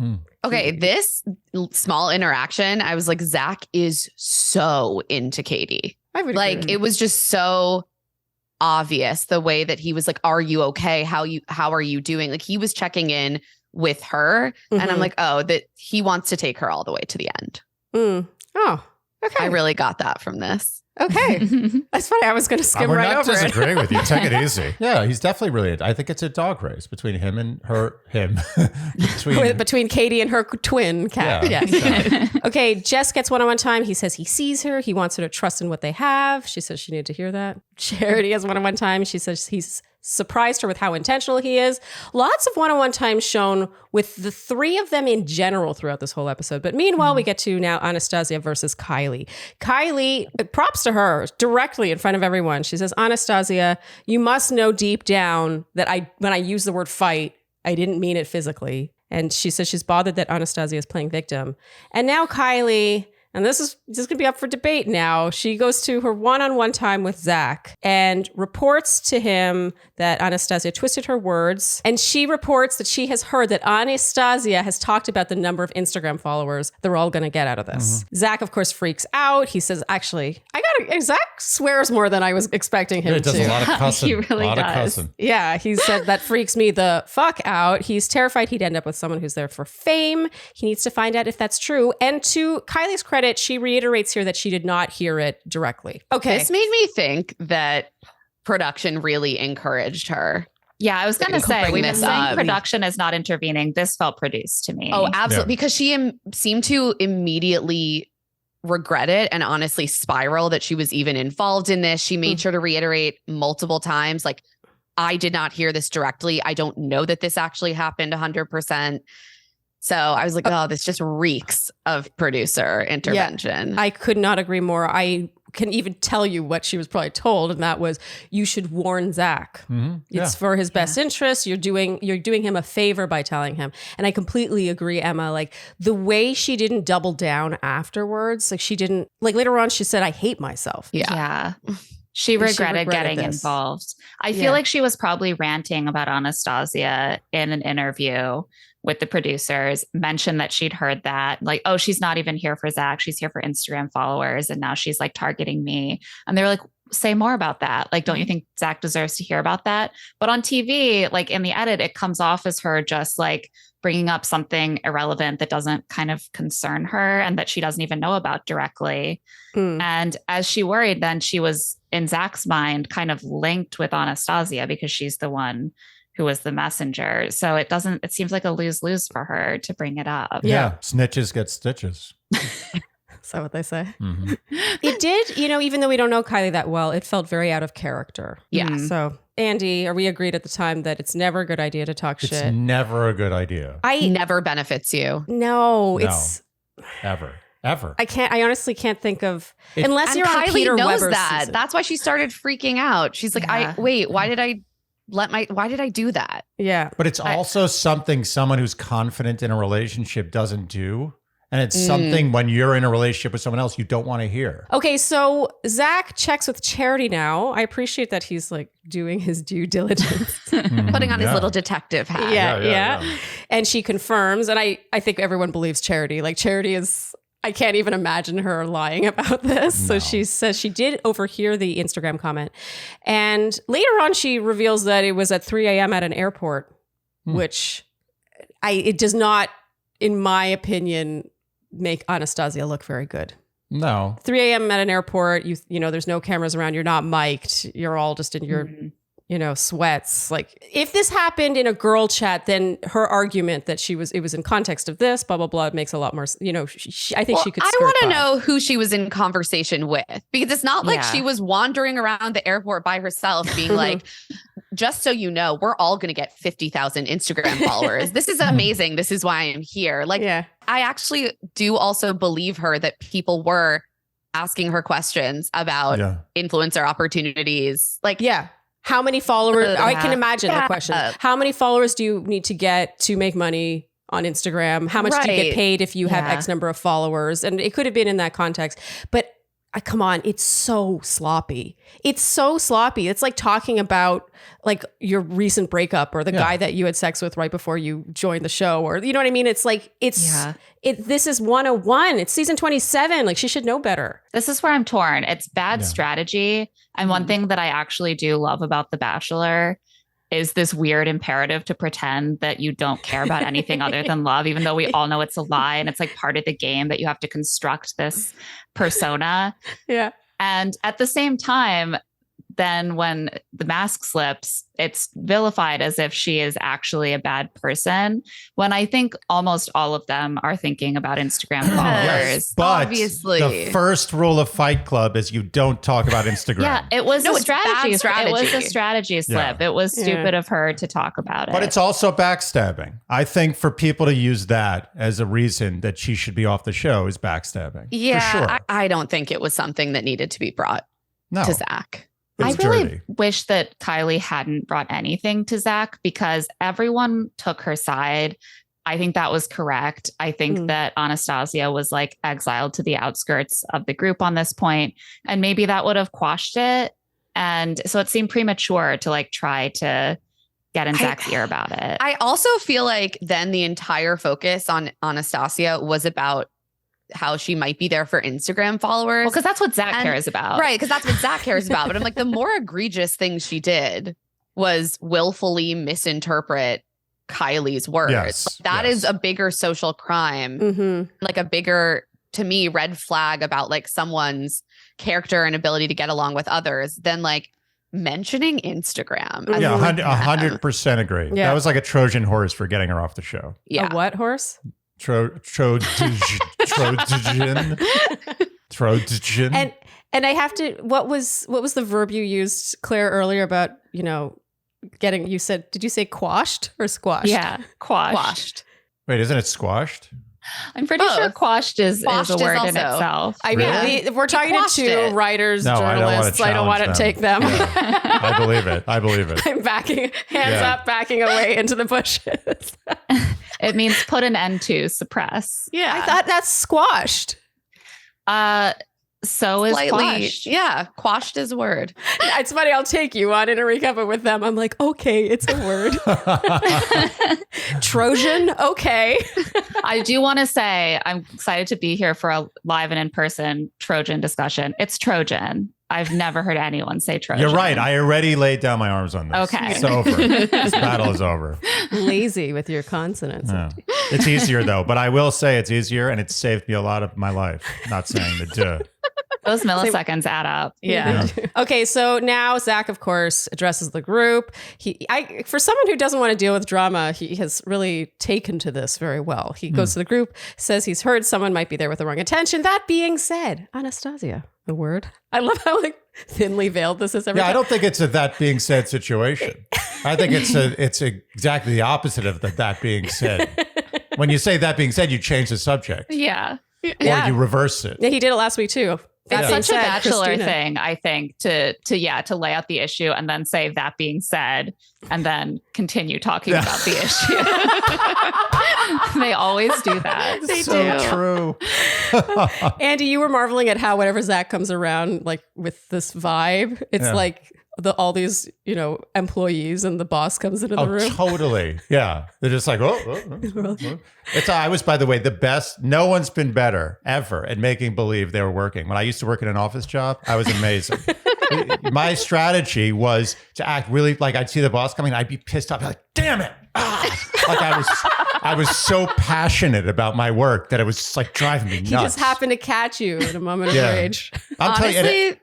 Okay, this small interaction, I was like, Zach is so into Katie. I would like agree. it was just so obvious the way that he was like, are you okay? How are you doing? Like, he was checking in with her. And I'm like, oh, that he wants to take her all the way to the end. Oh, okay. I really got that from this. Okay. That's funny. I was going to skim We're right not over it. disagreeing with you. Take it easy. Yeah, he's definitely really. I think it's a dog race between him and him. Between Katie and her twin cat. Yeah. Yes. Yeah. Okay, Jess gets one-on-one time. He says he sees her. He wants her to trust in what they have. She says she needed to hear that. Charity has one-on-one time. She says he's surprised her with how intentional he is. Lots of one-on-one time shown with the three of them in general throughout this whole episode. But meanwhile, we get to now Anastasia versus Kylie. Kylie, props to her, directly in front of everyone. She says, Anastasia, you must know deep down that when I use the word fight, I didn't mean it physically. And she says she's bothered that Anastasia is playing victim. And now Kylie, and this is going to be up for debate now, she goes to her one-on-one time with Zach and reports to him that Anastasia twisted her words. And she reports that she has heard that Anastasia has talked about the number of Instagram followers they're all going to get out of this. Zach, of course, freaks out. He says, actually, Zach swears more than I was expecting him He does to. a lot of cussing. He really a lot does. of cussing. Yeah, he said that freaks me the fuck out. He's terrified he'd end up with someone who's there for fame. He needs to find out if that's true. And to Kylie's credit, she reiterates here that she did not hear it directly. Okay. This made me think that production really encouraged her. Yeah, I was going to say, Bring we've been this saying up. production is not intervening. This felt produced to me. Oh, absolutely. Yeah. Because she seemed to immediately regret it and honestly spiral that she was even involved in this. She made sure to reiterate multiple times, like, I did not hear this directly. I don't know that this actually happened 100%. So I was like, oh, this just reeks of producer intervention. I could not agree more. I can even tell you what she was probably told, and that was, you should warn Zach. It's for his best interest. You're doing him a favor by telling him. And I completely agree, Emma. Like, the way she didn't double down afterwards, like she didn't, like later on she said, I hate myself. Yeah. She regretted getting this. involved. I feel like she was probably ranting about Anastasia in an interview with the producers, mentioned that she'd heard that, like, oh, she's not even here for Zach. She's here for Instagram followers. And now she's like targeting me. And they're like, say more about that. Like, don't you think Zach deserves to hear about that? But on TV, like in the edit, it comes off as her just like bringing up something irrelevant that doesn't kind of concern her and that she doesn't even know about directly. And as she worried, then she was, in Zach's mind, kind of linked with Anastasia because she's the one who was the messenger. So it seems like a lose-lose for her to bring it up. Yeah. Snitches get stitches. Is that what they say? It did, even though we don't know Kylie that well, it felt very out of character. Yeah. So, Andy, we agreed at the time that it's never a good idea to talk It's shit. never a good idea. It never benefits you. No, No. it's... Ever. I honestly can't think of... unless And you're on Kylie Peter knows Weber's that. season. That's why she started freaking out. She's like, why did I do that? Yeah. But it's also something someone who's confident in a relationship doesn't do. And it's something when you're in a relationship with someone else you don't want to hear. Okay, so Zach checks with Charity now. I appreciate that he's like doing his due diligence. Putting on his little detective hat. Yeah. And she confirms, and I think everyone believes Charity. Like, Charity is... I can't even imagine her lying about this. So she says she did overhear the Instagram comment. And later on, she reveals that it was at 3 a.m. at an airport, which it does not, in my opinion, make Anastasia look very good. No. 3 a.m. at an airport, you know, there's no cameras around. You're not mic'd. You're all just in your... sweats. Like, if this happened in a girl chat, then her argument that it was in context of this, blah, blah, blah, makes a lot more, I think she could I skirt want to by. know who she was in conversation with, because it's not like she was wandering around the airport by herself being like, just so you know, we're all going to get 50,000 Instagram followers. This is amazing. This is why I'm here. Like, I actually do also believe her that people were asking her questions about influencer opportunities. Like, how many followers? I can imagine the question. How many followers do you need to get to make money on Instagram? How much do you get paid if you have X number of followers? And it could have been in that context. But come on, it's so sloppy. It's so sloppy. It's like talking about like your recent breakup or the guy that you had sex with right before you joined the show, or you know what I mean? It's like, this is 101. It's season 27. Like, she should know better. This is where I'm torn. It's bad strategy. And one thing that I actually do love about The Bachelor is this weird imperative to pretend that you don't care about anything other than love, even though we all know it's a lie. And it's like part of the game that you have to construct this persona. Yeah. And at the same time, then when the mask slips, it's vilified as if she is actually a bad person, when I think almost all of them are thinking about Instagram followers. Yes, but obviously. the first rule of Fight Club is you don't talk about Instagram. Yeah, it was a strategy. Bad It was a strategy. strategy slip. Yeah. It was stupid of her to talk about it. But it's also backstabbing. I think for people to use that as a reason that she should be off the show is backstabbing. Yeah, For sure. I don't think it was something that needed to be brought No. to Zach. I It's really dirty. wish that Kylie hadn't brought anything to Zach because everyone took her side. I think that was correct. I think that Anastasia was like exiled to the outskirts of the group on this point, and maybe that would have quashed it. And so it seemed premature to like try to get in Zach's ear about it. I also feel like then the entire focus on Anastasia was about how she might be there for Instagram followers. Well, because that's what Zach And- cares about. Right, because that's what Zach cares about. But I'm like, the more egregious thing she did was willfully misinterpret Kylie's words. Yes, That yes. is a bigger social crime, Mm-hmm. like a bigger, to me, red flag about like someone's character and ability to get along with others than like mentioning Instagram. as Yeah, a thing. 100% agree. Yeah. That was like a Trojan horse for getting her off the show. Yeah. A what horse? Trojan. And I have to. What was the verb you used, Claire, earlier about getting? You said, did you say quashed or squashed? Yeah. Quashed. Wait, isn't it squashed? I'm pretty sure quashed is Quashed a is word in also- itself. I mean, Really? we're talking to quashed two it. writers, No, I don't wanna journalists. I don't want to challenge take them. Yeah. I believe it. I believe it. I'm backing, hands Yeah. up, backing away into the bushes. It means put an end to, suppress. Yeah. I thought that's squashed. So is Slightly. quashed. Yeah. Quashed is a word. It's funny. I'll take you on in a recap it with them. I'm like, okay, it's a word. Trojan, okay. I do want to say I'm excited to be here for a live and in-person Trojan discussion. It's Trojan. I've never heard anyone say Trojan. You're right. I already laid down my arms on this. Okay. It's over. This battle is over. Lazy with your consonants. Yeah. It's easier though, but I will say it's easier and it's saved me a lot of my life. Not saying the duh. Those milliseconds add up. Yeah. Okay, so now Zach, of course, addresses the group. For someone who doesn't want to deal with drama, he has really taken to this very well. He goes to the group, says he's heard someone might be there with the wrong intention. That being said, Anastasia, the word. I love how like thinly veiled this is. Every Yeah, I time. don't think it's a that being said situation. I think it's exactly the opposite of that being said. When you say that being said, you change the subject Yeah. Yeah. or you reverse it. Yeah, he did it last week too. That It's being such a said, Bachelor Christina. thing, I think, to lay out the issue and then say that being said, and then continue talking about the issue. They always do that. So true. Andy, you were marveling at how whenever Zach comes around, like with this vibe, it's Yeah. like all these employees and the boss comes into the Oh, room. totally. Yeah. They're just like, oh. I was, by the way, the best. No one's been better ever at making believe they were working. When I used to work in an office job, I was amazing. My strategy was to act really like I'd see the boss coming. I'd be pissed off. I'd be like, damn it. Like I was so passionate about my work that it was just like driving me nuts. He just happened to catch you in a moment of Yeah. rage. I'm telling you, and Honestly,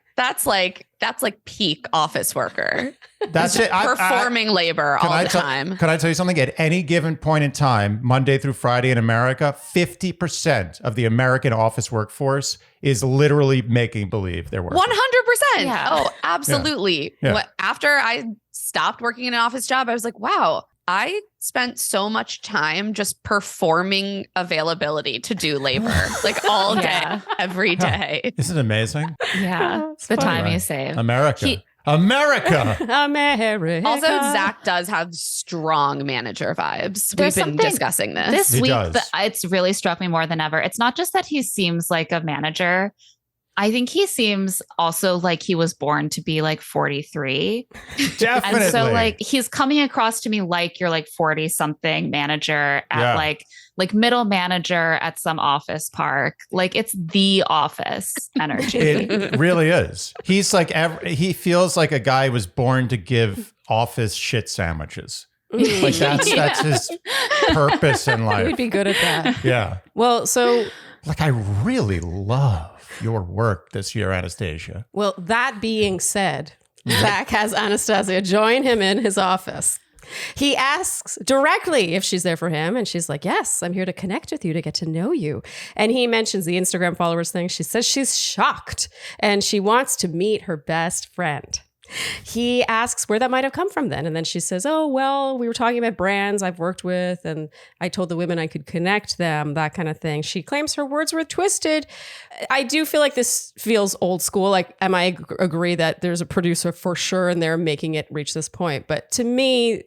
that's like peak office worker. that's it. Performing labor all the time. Can I tell you something? At any given point in time, Monday through Friday in America, 50% of the American office workforce is literally making believe they're working. 100%. Yeah. Oh, absolutely. Yeah. After I stopped working in an office job, I was like, wow, I spent so much time just performing availability to do labor, like all day, Yeah. every day. Isn't it amazing? Yeah. It's the time Right. you save. America. America. America. Also, Zach does have strong manager vibes. There's We've been something- discussing this. This He week, does. it's really struck me more than ever. It's not just that he seems like a manager. I think he seems also like he was born to be like 43. Definitely. And so like he's coming across to me like you're like 40 something manager at Yeah. like like middle manager at some office park. Like it's the office energy. It really is. He's like, he feels like a guy who was born to give office shit sandwiches. Like that's his purpose in life. He would be good at that. Yeah. Well, so Like, I really love your work this year, Anastasia. Well, that being said, Zach has Anastasia join him in his office. He asks directly if she's there for him. And she's like, yes, I'm here to connect with you, to get to know you. And he mentions the Instagram followers thing. She says she's shocked and she wants to meet her best friend. He asks where that might have come from then. And then she says, oh, well, we were talking about brands I've worked with and I told the women I could connect them, that kind of thing. She claims her words were twisted. I do feel like this feels old school. Like, I agree that there's a producer for sure and they're making it reach this point. But to me,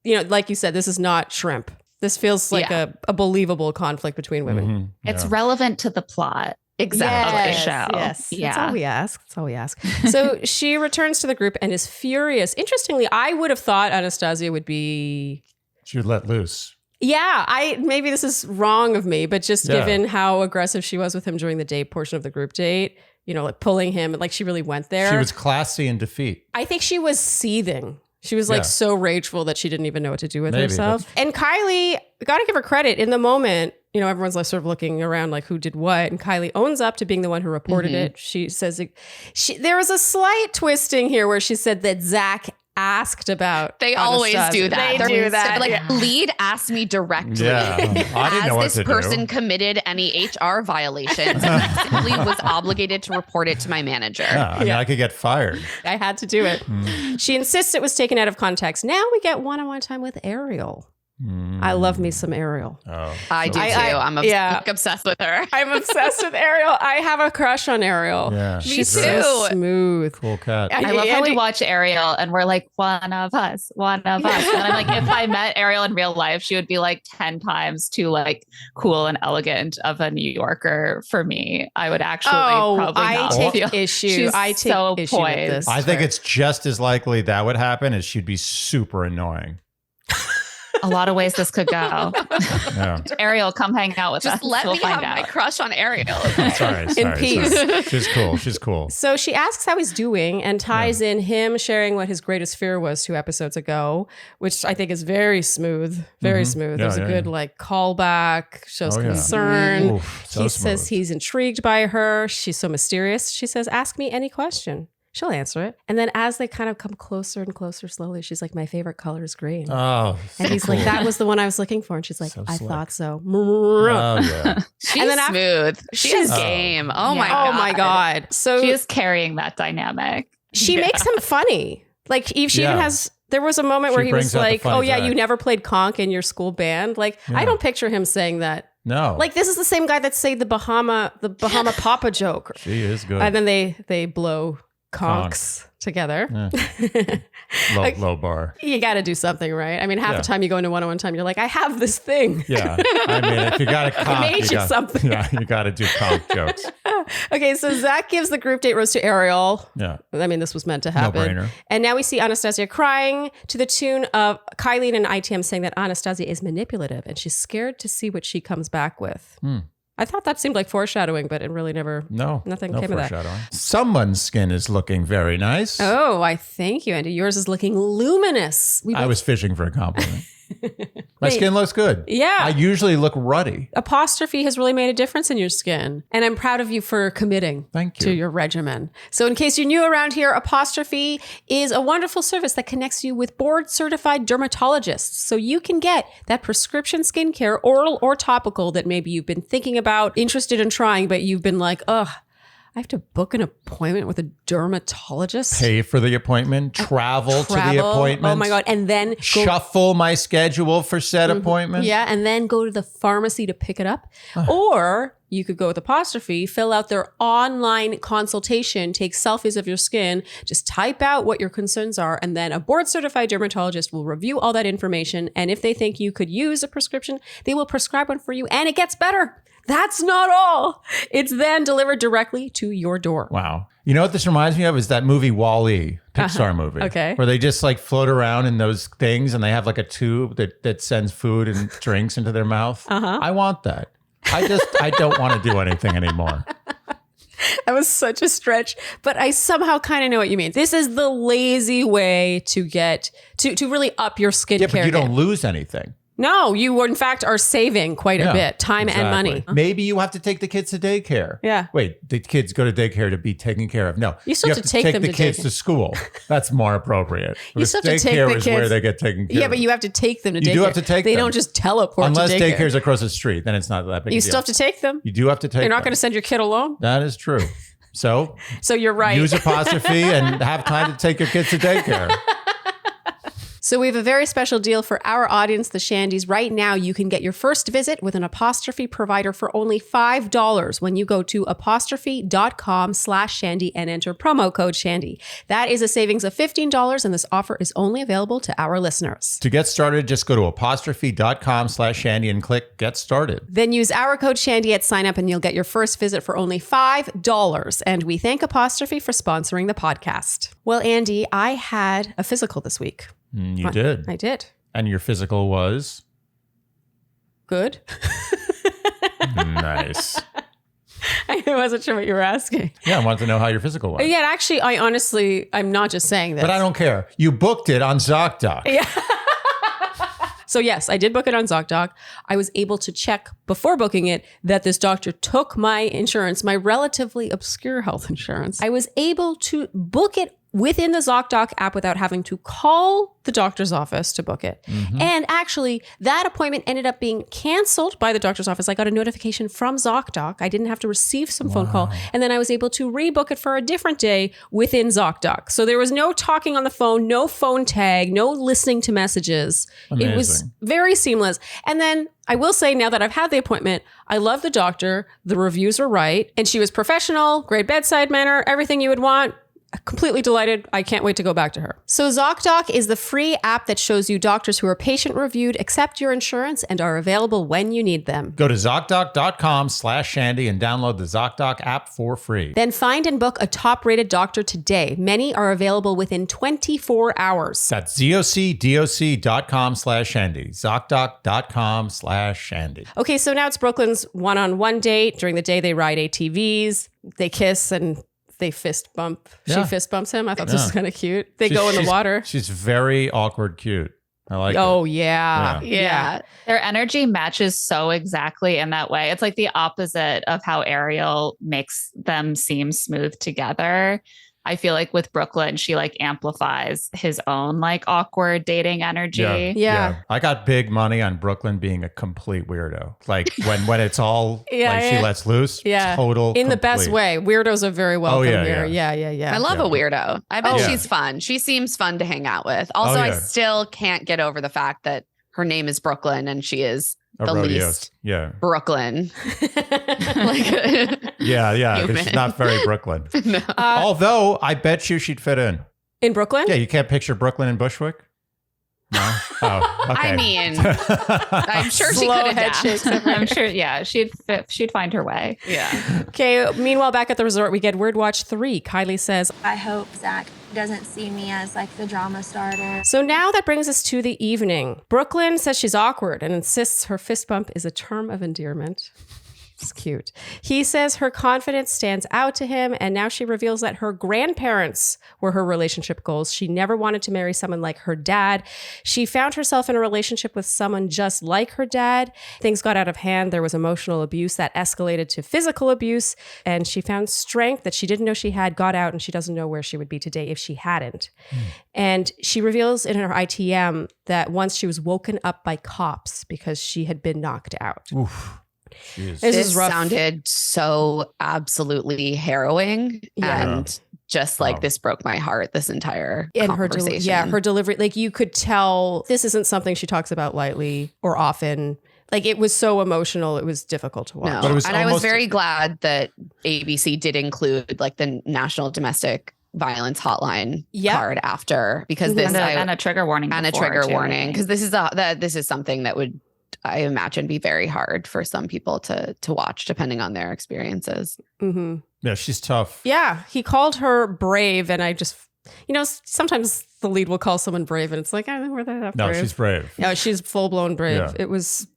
you know, like you said, this is not shrimp. This feels like a believable conflict between women. Mm-hmm. Yeah. It's relevant to the plot. Exactly. Of the show. Yes. Yeah. That's all we ask. That's all we ask. So she returns to the group and is furious. Interestingly, I would have thought Anastasia would be... She would let loose. Yeah, maybe this is wrong of me, but just given how aggressive she was with him during the date portion of the group date, you know, like pulling him, like she really went there. She was classy in defeat. I think she was seething. She was like so rageful that she didn't even know what to do with Maybe, herself. And Kylie, got to give her credit, in the moment, you know, everyone's like sort of looking around like who did what. And Kylie owns up to being the one who reported it. She says there was a slight twisting here where she said that Zach asked about. They always do that. They do that. Like, lead asked me directly. Yeah. I didn't know what Has to this person do. committed any HR violations? I simply was obligated to report it to my manager. Yeah, I mean, I could get fired. I had to do it. She insists it was taken out of context. Now we get one-on-one time with Ariel. I love me some Ariel. Oh, I do too. I'm obsessed with her. I'm obsessed with Ariel. I have a crush on Ariel. Yeah, She's Me so too. smooth. cool cat. I love how we watch Ariel and we're like, one of us. And I'm like, if I met Ariel in real life, she would be like 10 times too like cool and elegant of a New Yorker for me. I would actually probably not feel. Issue. I take so issue with poised. this. I think it's just as likely that would happen as she'd be super annoying. A lot of ways this could go. Yeah. Ariel, come hang out with us. Just let We'll me find have my out. crush on Ariel. Sorry. In peace. She's cool. She's cool. So she asks how he's doing and ties in him sharing what his greatest fear was 2 episodes ago, which I think is very smooth. Very smooth. Yeah, There's a good like callback, shows Oh, yeah. concern. Oof, so He smooth. says he's intrigued by her. She's so mysterious. She says, ask me any question. She'll answer it. And then as they kind of come closer and closer slowly, she's like, my favorite color is green. Oh, and he's like, that was the one I was looking for. And she's like, So I slick. thought so. Oh, yeah. She's And then smooth. She's game. Oh my god. Oh my God. So She is carrying that dynamic. she makes him funny. Like she even has, there was a moment She where he brings was out the like, funny oh yeah, side. you never played conch in your school band. Like I don't picture him saying that. No. Like this is the same guy that say the Bahama Papa joke. She is good. And then they blow conchs together. Low bar. You got to do something, right? I mean, half Yeah. the time you go into one-on-one time, you're like, I have this thing. Yeah. I mean, if you got a conch, made you something. Yeah, you got to do conch jokes. Okay, so Zach gives the group date rose to Ariel. Yeah. I mean, this was meant to happen. No-brainer. And now we see Anastasia crying to the tune of Kylie and ITM saying that Anastasia is manipulative and she's scared to see what she comes back with. I thought that seemed like foreshadowing, but it really never. Nothing came of that. foreshadowing. Someone's skin is looking very nice. Oh, I thank you, Andy. Yours is looking luminous. I was fishing for a compliment. My skin looks good. Yeah. I usually look ruddy. Apostrophe has really made a difference in your skin. And I'm proud of you for committing Thank you. to your regimen. So in case you're new around here, Apostrophe is a wonderful service that connects you with board certified dermatologists. So you can get that prescription skincare, oral or topical, that maybe you've been thinking about, interested in trying, but you've been like, ugh, I have to book an appointment with a dermatologist. Pay for the appointment, travel to the appointment. Oh my God. And then go Shuffle my schedule for said appointment. Yeah, and then go to the pharmacy to pick it up. Or you could go with Apostrophe, fill out their online consultation, take selfies of your skin, just type out what your concerns are, and then a board certified dermatologist will review all that information. And if they think you could use a prescription, they will prescribe one for you, and it gets better. That's not all. It's then delivered directly to your door. Wow. You know what this reminds me of is that movie Wall-E, Pixar movie. Okay. Where they just like float around in those things and they have like a tube that sends food and drinks into their mouth. I want that. I don't want to do anything anymore. That was such a stretch, but I somehow kind of know what you mean. This is the lazy way to get to really up your skincare. Yeah, but you don't game. lose anything. No, you in fact are saving quite a bit, time and money. Maybe you have to take the kids to daycare. Yeah. Wait, the kids go to daycare to be taken care of. No, You still have to take them the to kids daycare. to school. That's more appropriate. You still have to take Daycare the is where kids- they get taken care Yeah, of. but you have to take them to daycare. You do have to take They them. don't just teleport Unless to daycare. daycare's across the street, then it's not that big a You deal. still have to take them. You do have to take You're not them. going to send your kid alone. That is true. So So you're right. use apostrophe and have time to take your kids to daycare. So we have a very special deal for our audience, the Shandys. Right now, you can get your first visit with an apostrophe provider for only $5 when you go to apostrophe.com/Shandy and enter promo code Shandy. That is a savings of $15, and this offer is only available to our listeners. To get started, just go to apostrophe.com/Shandy and click Get Started. Then use our code Shandy at sign up and you'll get your first visit for only $5. And we thank Apostrophe for sponsoring the podcast. Well, Andy, I had a physical this week. You did. I did. And your physical was? Good. Nice. I wasn't sure what you were asking. Yeah, I wanted to know how your physical was. Yeah, actually, I'm not just saying this. But I don't care. You booked it on ZocDoc. Yeah. So yes, I did book it on ZocDoc. I was able to check before booking it that this doctor took my insurance, my relatively obscure health insurance. I was able to book it within the ZocDoc app without having to call the doctor's office to book it. And actually, that appointment ended up being canceled by the doctor's office. I got a notification from ZocDoc. I didn't have to receive some phone call. And then I was able to rebook it for a different day within ZocDoc. So there was no talking on the phone, no phone tag, no listening to messages. It was Amazing. very seamless. And then I will say, now that I've had the appointment, I love the doctor. The reviews are right. And she was professional, great bedside manner, everything you would want. Completely delighted. I can't wait to go back to her. So ZocDoc is the free app that shows you doctors who are patient reviewed, accept your insurance, and are available when you need them. Go to ZocDoc.com/Shandy and download the ZocDoc app for free. Then find and book a top-rated doctor today. Many are available within 24 hours. That's ZocDoc.com/Shandy. ZocDoc.com/Shandy. Okay, so now it's Brooklyn's one-on-one date. During the day, they ride ATVs, they kiss, and they fist bump. Yeah. She fist bumps him. I thought this Yeah. was kind of cute. They go in the water. She's very awkward cute. I like Oh, it. yeah. Yeah. Their energy matches so exactly in that way. It's like the opposite of how Ariel makes them seem smooth together. I feel like with Brooklyn, she like amplifies his own like awkward dating energy. Yeah. I got big money on Brooklyn being a complete weirdo. Like when it's all Yeah, like she yeah. lets loose, Yeah. total In the best complete. way. Weirdos are very welcome yeah, here. yeah. Yeah. I love Yeah. a weirdo. I bet Oh, yeah. she's fun. She seems fun to hang out with. Also, I yeah. still can't get over the fact that her name is Brooklyn and she is A the rodeo. least Yeah. Brooklyn. Like, Yeah. Human. She's not very Brooklyn. no. Although I bet you she'd fit in. In Brooklyn? Yeah, you can't picture Brooklyn in Bushwick? No? Oh, okay. I mean, I'm sure she Slow could head adapt. shakes. I'm sure, yeah, she'd find her way. Yeah. Okay, meanwhile, back at the resort, we get Word Watch 3. Kylie says, I hope Zach doesn't see me as like the drama starter. so now that brings us to the evening. Brooklyn says she's awkward and insists her fist bump is a term of endearment. It's cute. He says her confidence stands out to him, and now she reveals that her grandparents were her relationship goals. She never wanted to marry someone like her dad. She found herself in a relationship with someone just like her dad. Things got out of hand. There was emotional abuse that escalated to physical abuse, and she found strength that she didn't know she had, got out, and she doesn't know where she would be today if she hadn't. And she reveals in her ITM that once she was woken up by cops because she had been knocked out. Oof. Jeez. This This is rough. sounded so absolutely harrowing. Yeah. And just like Wow. this broke my heart, this entire And her conversation. her delivery, like you could tell this isn't something she talks about lightly or often. Like it was so emotional, it was difficult to watch. No. But it was and I was almost- very glad that ABC did include like the National Domestic Violence Hotline Yep. card after, because Mhm. this And a trigger warning. and a before, trigger too, I warning, think. because this is something that would I imagine be very hard for some people to watch depending on their experiences. Mm-hmm. Yeah, she's tough. Yeah, he called her brave, and I just, sometimes the lead will call someone brave, and it's like, I don't know where that No, brave. she's brave. Yeah, she's full blown brave. Yeah. It was.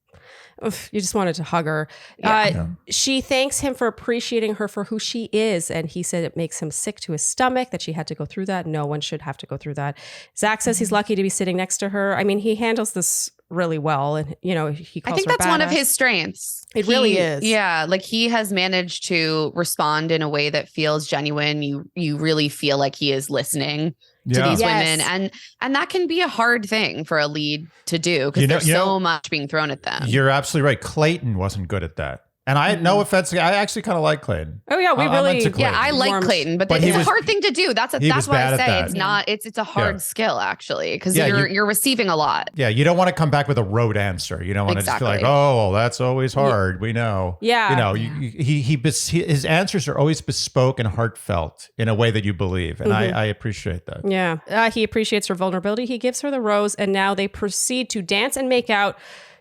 You just wanted to hug her. Yeah. She thanks him for appreciating her for who she is. And he said it makes him sick to his stomach that she had to go through that. No one should have to go through that. Zach says he's lucky to be sitting next to her. I mean, he handles this really well. And, he calls I think her that's one of badass. his strengths. It really is. Yeah. Like he has managed to respond in a way that feels genuine. You really feel like he is listening to these Yes. women. And that can be a hard thing for a lead to do because there's so much being thrown at them. You're absolutely right. Clayton wasn't good at that. And I had no offense. I actually kind of like Clayton. Oh, yeah. I'm into Clayton. Yeah, I like warmed. Clayton, but But it's he a was- hard thing to do. That's he was why bad I at say that. it's not. It's a hard skill actually because Yeah, you're receiving a lot. Yeah, you don't want to come back with a rote answer. You don't want to just be like, Exactly. "Oh, well, that's always hard." We know. Yeah. His answers are always bespoke and heartfelt in a way that you believe, and I appreciate that. Yeah. He appreciates her vulnerability. He gives her the rose, and now they proceed to dance and make out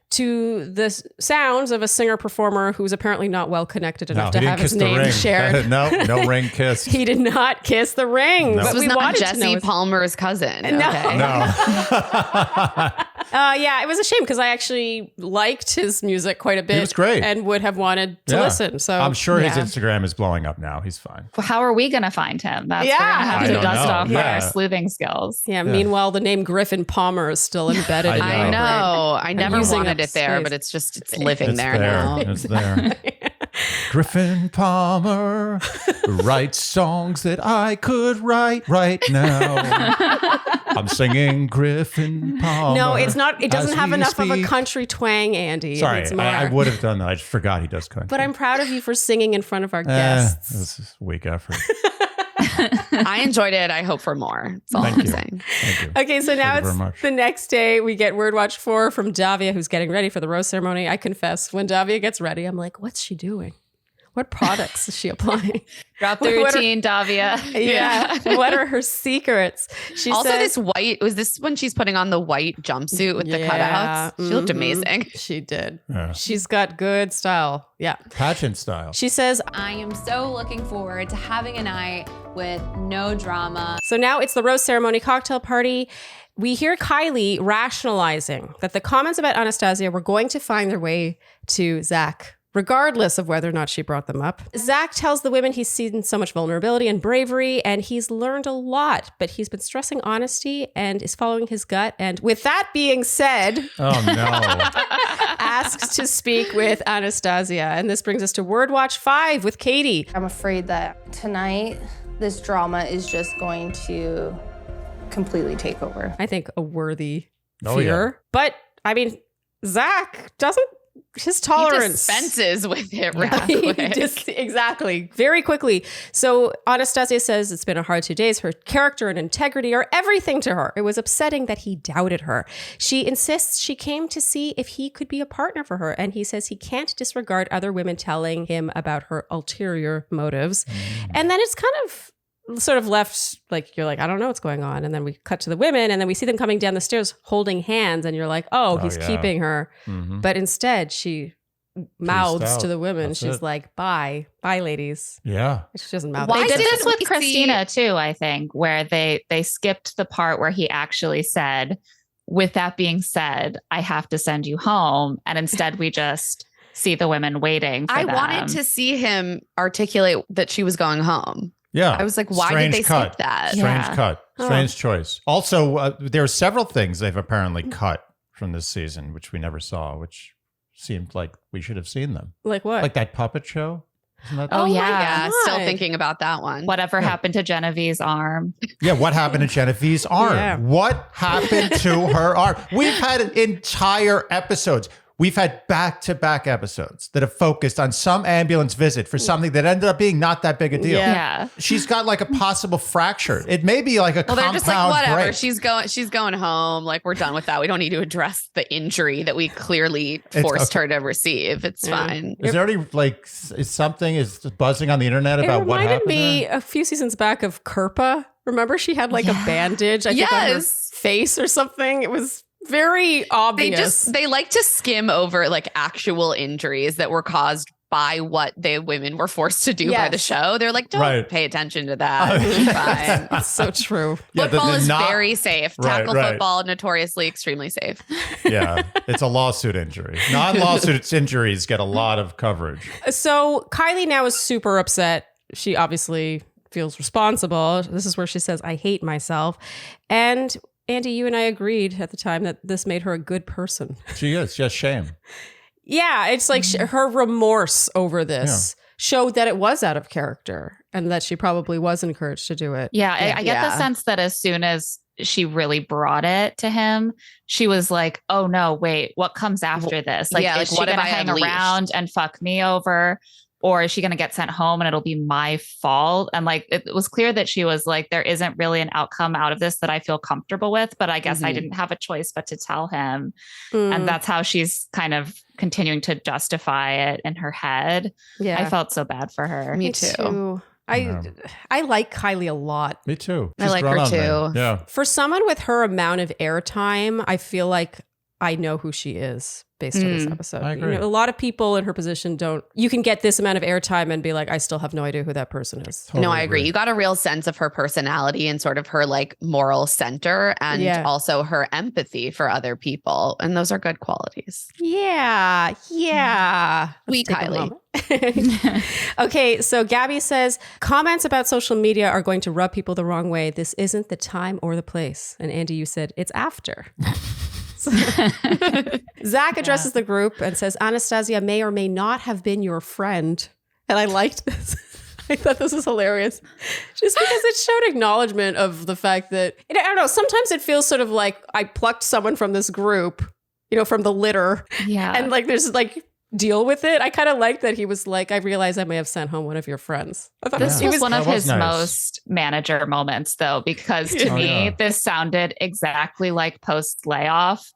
to the sounds of a singer-performer who's apparently not well connected enough to he have didn't his kiss the name ring. shared. No ring kiss. He did not kiss the ring. No. But This was we not wanted to know Jesse his- Palmer's cousin. No. Okay? No. Yeah, it was a shame because I actually liked his music quite a bit. He was great. and would have wanted to Yeah. listen. So I'm sure his yeah. Instagram is blowing up now. He's fine. How are we going to find him? That's Yeah. we're going to have I to don't dust know. off Yeah. our sleuthing skills. Yeah. Meanwhile, the name Griffin Palmer is still embedded. in I I my know. I never using wanted up it there, space. but it's living It's there now. It's there. Griffin Palmer writes songs that I could write right now. I'm singing Griffin Palmer. No, it's not. It doesn't as have we enough of a speak. country twang, Andy. Sorry, It's more. I would have done that. I just forgot he does country. But I'm proud of you for singing in front of our guests. This is weak effort. I enjoyed it. I hope for more. That's all Thank I'm you. saying. Thank you. Okay, so now Thank you very it's much. the next day. We get Word Watch 4 from Davia, who's getting ready for the rose ceremony. I confess, when Davia gets ready, I'm like, what's she doing? What products is she applying? Drop the What are- routine, Davia. Yeah. What are her secrets? She Also, says, this white, was this when she's putting on the white jumpsuit with the Yeah, cutouts? She looked mhm. amazing. She did. Yeah. She's got good style. Yeah. Pageant style. She says, I am so looking forward to having a night with no drama. so now it's the rose ceremony cocktail party. We hear Kylie rationalizing that the comments about Anastasia were going to find their way to Zach, regardless of whether or not she brought them up. Zach tells the women he's seen so much vulnerability and bravery, and he's learned a lot, but he's been stressing honesty and is following his gut. And with that being said, Oh, no. asks to speak with Anastasia. And this brings us to Word Watch 5 with Katie. I'm afraid that tonight, this drama is just going to completely take over. I think a worthy Oh, fear. yeah. But I mean, Zach doesn't, his He tolerance. dispenses with it Yeah. real quick. Exactly. Very quickly. So Anastasia says it's been a hard 2 days. Her character and integrity are everything to her. It was upsetting that he doubted her. She insists she came to see if he could be a partner for her. And he says he can't disregard other women telling him about her ulterior motives. And then it's kind of sort of left like, you're like, I don't know what's going on. And then we cut to the women and then we see them coming down the stairs holding hands. And you're like, oh, he's yeah. keeping her. Mhm. But instead, she mouths out. to the women. That's She's it. like, bye, ladies. Yeah. She doesn't mouth. Why They did didn't this with we see- Christina too, I think, where they skipped the part where he actually said, with that being said, I have to send you home. And instead we just see the women waiting for I them. wanted to see him articulate that she was going home. Yeah. I was like, why Strange did they cut. skip that? Strange Yeah. cut. Strange choice. Also, there are several things they've apparently cut from this season, which we never saw, which seemed like we should have seen them. Like what? Like that puppet show. Isn't that Oh, my yeah. Yeah, still God. thinking about that one. Whatever happened to Genevieve's arm. Yeah, what happened to Genevieve's arm? Yeah. What happened to her arm? We've had entire episodes. We've had back-to-back episodes that have focused on some ambulance visit for something that ended up being not that big a deal. Yeah. Yeah. She's got like a possible fracture. It may be like a Well, they're compound just like, whatever. break. She's going home. Like, we're done with that. We don't need to address the injury that we clearly It's forced okay. her to receive. It's Yeah. fine. Is there any like is something is buzzing on the internet it about what reminded happened? me there? a few seasons back of Kirpa. Remember she had like a bandage, I think, on her Yes. face or something. It was Very obvious. They like to skim over like actual injuries that were caused by what the women were forced to do by the show. They're like, don't pay attention to that. It's fine. It's so true. Football is very safe. Tackle football, notoriously extremely safe. Yeah, it's a lawsuit injury. Non-lawsuit injuries get a lot of coverage. So Kylie now is super upset. She obviously feels responsible. This is where she says, I hate myself. And Andy, you and I agreed at the time that this made her a good person. She is, just shame. Yeah, it's like her remorse over this showed that it was out of character and that she probably was encouraged to do it. Yeah, I get the sense that as soon as she really brought it to him, she was like, oh no, wait, what comes after this? Like, is she what going if to I hang unleashed? around and fuck me over? Or is she going to get sent home and it'll be my fault? And like, it was clear that she was like, there isn't really an outcome out of this that I feel comfortable with, but I guess I didn't have a choice but to tell him. And that's how she's kind of continuing to justify it in her head. Yeah. I felt so bad for her. Me too. I like Kylie a lot. Me too. I like her too. Yeah. For someone with her amount of airtime, I feel like I know who she is based on this episode. I agree. A lot of people in her position don't. You can get this amount of airtime and be like, I still have no idea who that person is. Totally No, I agree. You got a real sense of her personality and sort of her like moral center and also her empathy for other people. And those are good qualities. Yeah. Sweet Kylie. Okay, so Gabby says, comments about social media are going to rub people the wrong way. This isn't the time or the place. And Andy, you said it's after. Zach addresses the group and says, Anastasia may or may not have been your friend. And I liked this. I thought this was hilarious. Just because it showed acknowledgement of the fact that, I don't know, sometimes it feels sort of like I plucked someone from this group, from the litter. Yeah. And like, there's like, deal with it. I kind of like that he was like, I realized I may have sent home one of your friends. I thought This was one of his nice. most manager moments, though, because to me, this sounded exactly like post layoff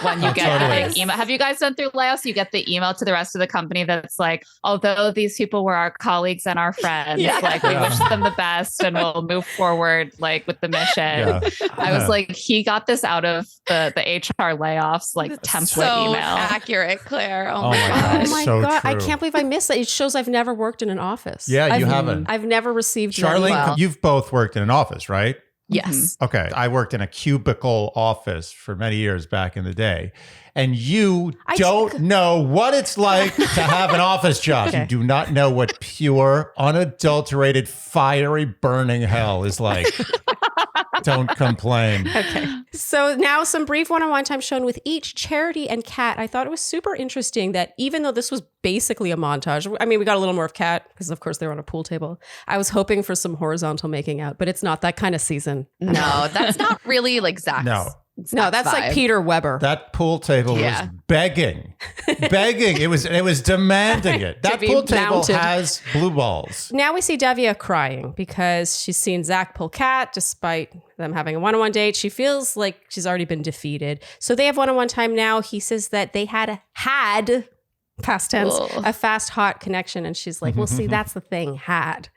when you get the big email. Have you guys done through layoffs? You get the email to the rest of the company that's like, although these people were our colleagues and our friends, like we wish them the best and we'll move forward like with the mission. Yeah. I was like, he got this out of the HR layoffs like template So email. accurate, Claire. Oh my Oh my So God. true. I can't believe I missed that. It shows I've never worked in an office. Yeah, you I've- haven't. I've never received Sharleen, you've both worked in an office, right? Yes. Okay. I worked in a cubicle office for many years back in the day. And you don't know what it's like to have an office job. Okay. You do not know what pure, unadulterated, fiery, burning hell is like. Don't complain. Okay. So now some brief one-on-one time shown with each Charity and Kat. I thought it was super interesting that even though this was basically a montage, I mean, we got a little more of Kat because of course they were on a pool table. I was hoping for some horizontal making out, but it's not that kind of season. No, that's not really like Zach's. No. No, that's like Peter Weber. That pool table was begging. It was demanding it. That be pool table mounted. has blue balls. Now we see Devia crying because she's seen Zach pull Kat despite them having a one-on-one date. She feels like she's already been defeated. So they have one-on-one time now. He says that they had past tense, a fast, hot connection. And she's like, well, see, that's the thing, had.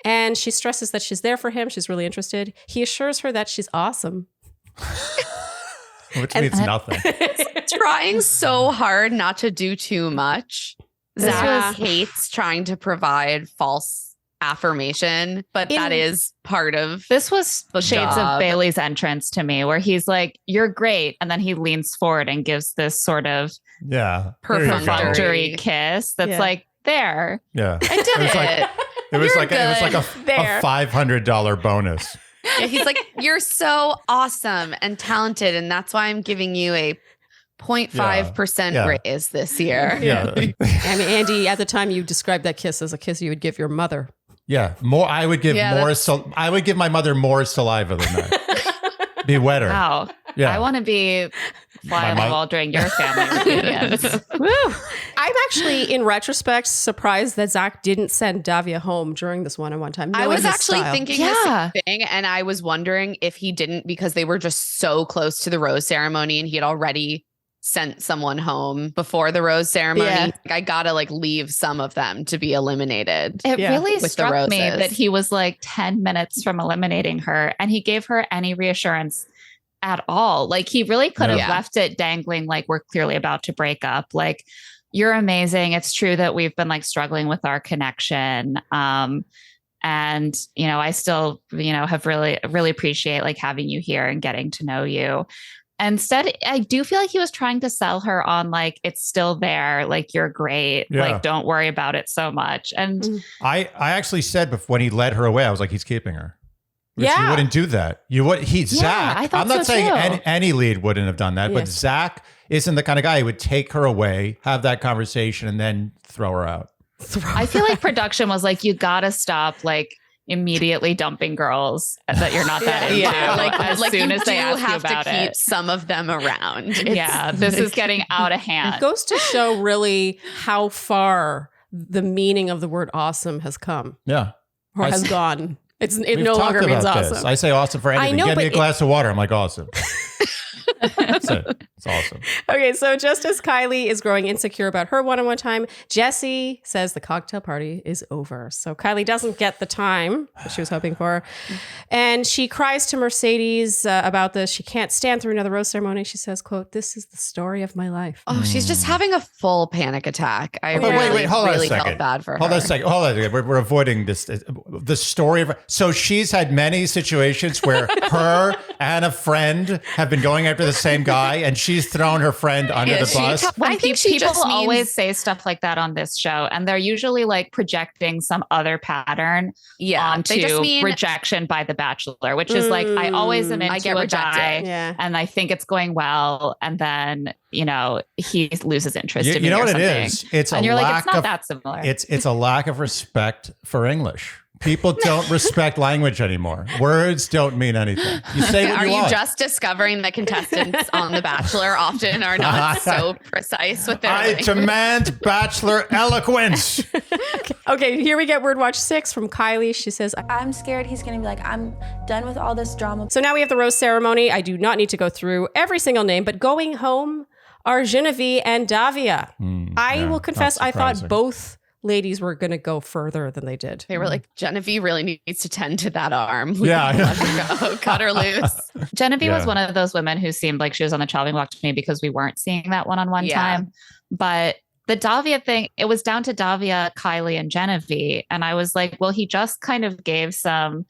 And she stresses that she's there for him. She's really interested. He assures her that she's awesome. Which means nothing. Trying so hard not to do too much. Zach hates trying to provide false affirmation, but that is part of this was the shades job. of Bailey's entrance to me, where he's like, "You're great," and then he leans forward and gives this sort of perfunctory kiss. That's like, there. Yeah, I did it. It was like a $500 bonus. Yeah, he's like, you're so awesome and talented, and that's why I'm giving you a 0.5% raise this year. Yeah. I mean, Andy, at the time you described that kiss as a kiss you would give your mother. Yeah, more. I would give I would give my mother more saliva than that. Be wetter. Wow. Yeah. I want to be fly on the wall during your family reunions. I'm actually, in retrospect, surprised that Zach didn't send Davia home during this one-on-one time. I was his actually style. thinking the same thing, and I was wondering if he didn't because they were just so close to the rose ceremony, and he had already sent someone home before the rose ceremony. Yeah. Like, I gotta leave some of them to be eliminated. It really with the struck me roses. that he was like 10 minutes from eliminating her, and he gave her any reassurance at all. Like he really could have Yeah. left it dangling, like we're clearly about to break up. Like, you're amazing. It's true that we've been like struggling with our connection. And, you know, I still, you know, have really appreciate like having you here and getting to know you. Instead, I do feel like he was trying to sell her on like, it's still there. Like, you're great. Yeah. Like, don't worry about it so much. And I actually said before, when he led her away, I was like, he's keeping her. Which Yeah. you wouldn't do that. You would. Zach. I thought I'm not so saying too. any lead wouldn't have done that, but Yes. Zach isn't the kind of guy who would take her away, have that conversation, and then throw her out. I feel like production was like, you gotta stop like immediately dumping girls that you're not that into. Yeah, as like soon you as they do ask you have to about keep it. some of them around. It's- Yeah, this is getting out of It hand. goes to show really how far the meaning of the word awesome has come Yeah. or I has s- gone. It We've no longer talked means about this. awesome. I say awesome for anything. know, Get me but a glass of water. I'm like, awesome. That's it. It's awesome. Okay, so just as Kylie is growing insecure about her one-on-one time, Jesse says the cocktail party is over. So Kylie doesn't get the time that she was hoping for. And she cries to Mercedes about this. She can't stand through another rose ceremony. She says, quote, "This is the story of my life." Oh, she's just having a full panic attack. I Oh, really, hold on a really second. felt bad for her. Hold on a second. Hold on a second. We're avoiding this. The story of so she's had many situations where her and a friend have been going after the same guy, and she's thrown her friend under Yeah, the she bus. I think she people just means- always say stuff like that on this show, and they're usually like projecting some other pattern Yeah, onto they just mean rejection by the Bachelor, which is like, I always am into I get a rejected. guy Yeah. and I think it's going well, and then you know he loses interest in me You know or what it something. is? It's And a you're like, lack it's not of that similar. it's a lack of respect for English. People don't respect language anymore. Words don't mean anything. You say what Are you you want. just discovering that contestants on The Bachelor often are not so precise with their I language? demand Bachelor eloquence. Okay, here we get Word Watch 6 from Kylie. She says, I'm scared he's gonna be like, I'm done with all this drama. so now we have the rose ceremony. I do not need to go through every single name, but going home are Genevieve and Davia. I yeah, will confess, not I thought surprising. both ladies were going to go further than they did. They were like, Genevieve really needs to tend to that arm. We Yeah, can yeah. let her go. Cut her loose. Genevieve was Yeah. one of those women who seemed like she was on the chopping block to me because we weren't seeing that one-on-one Yeah. time. But the Davia thing, it was down to Davia, Kylie, and Genevieve. And I was like, well, he just kind of gave some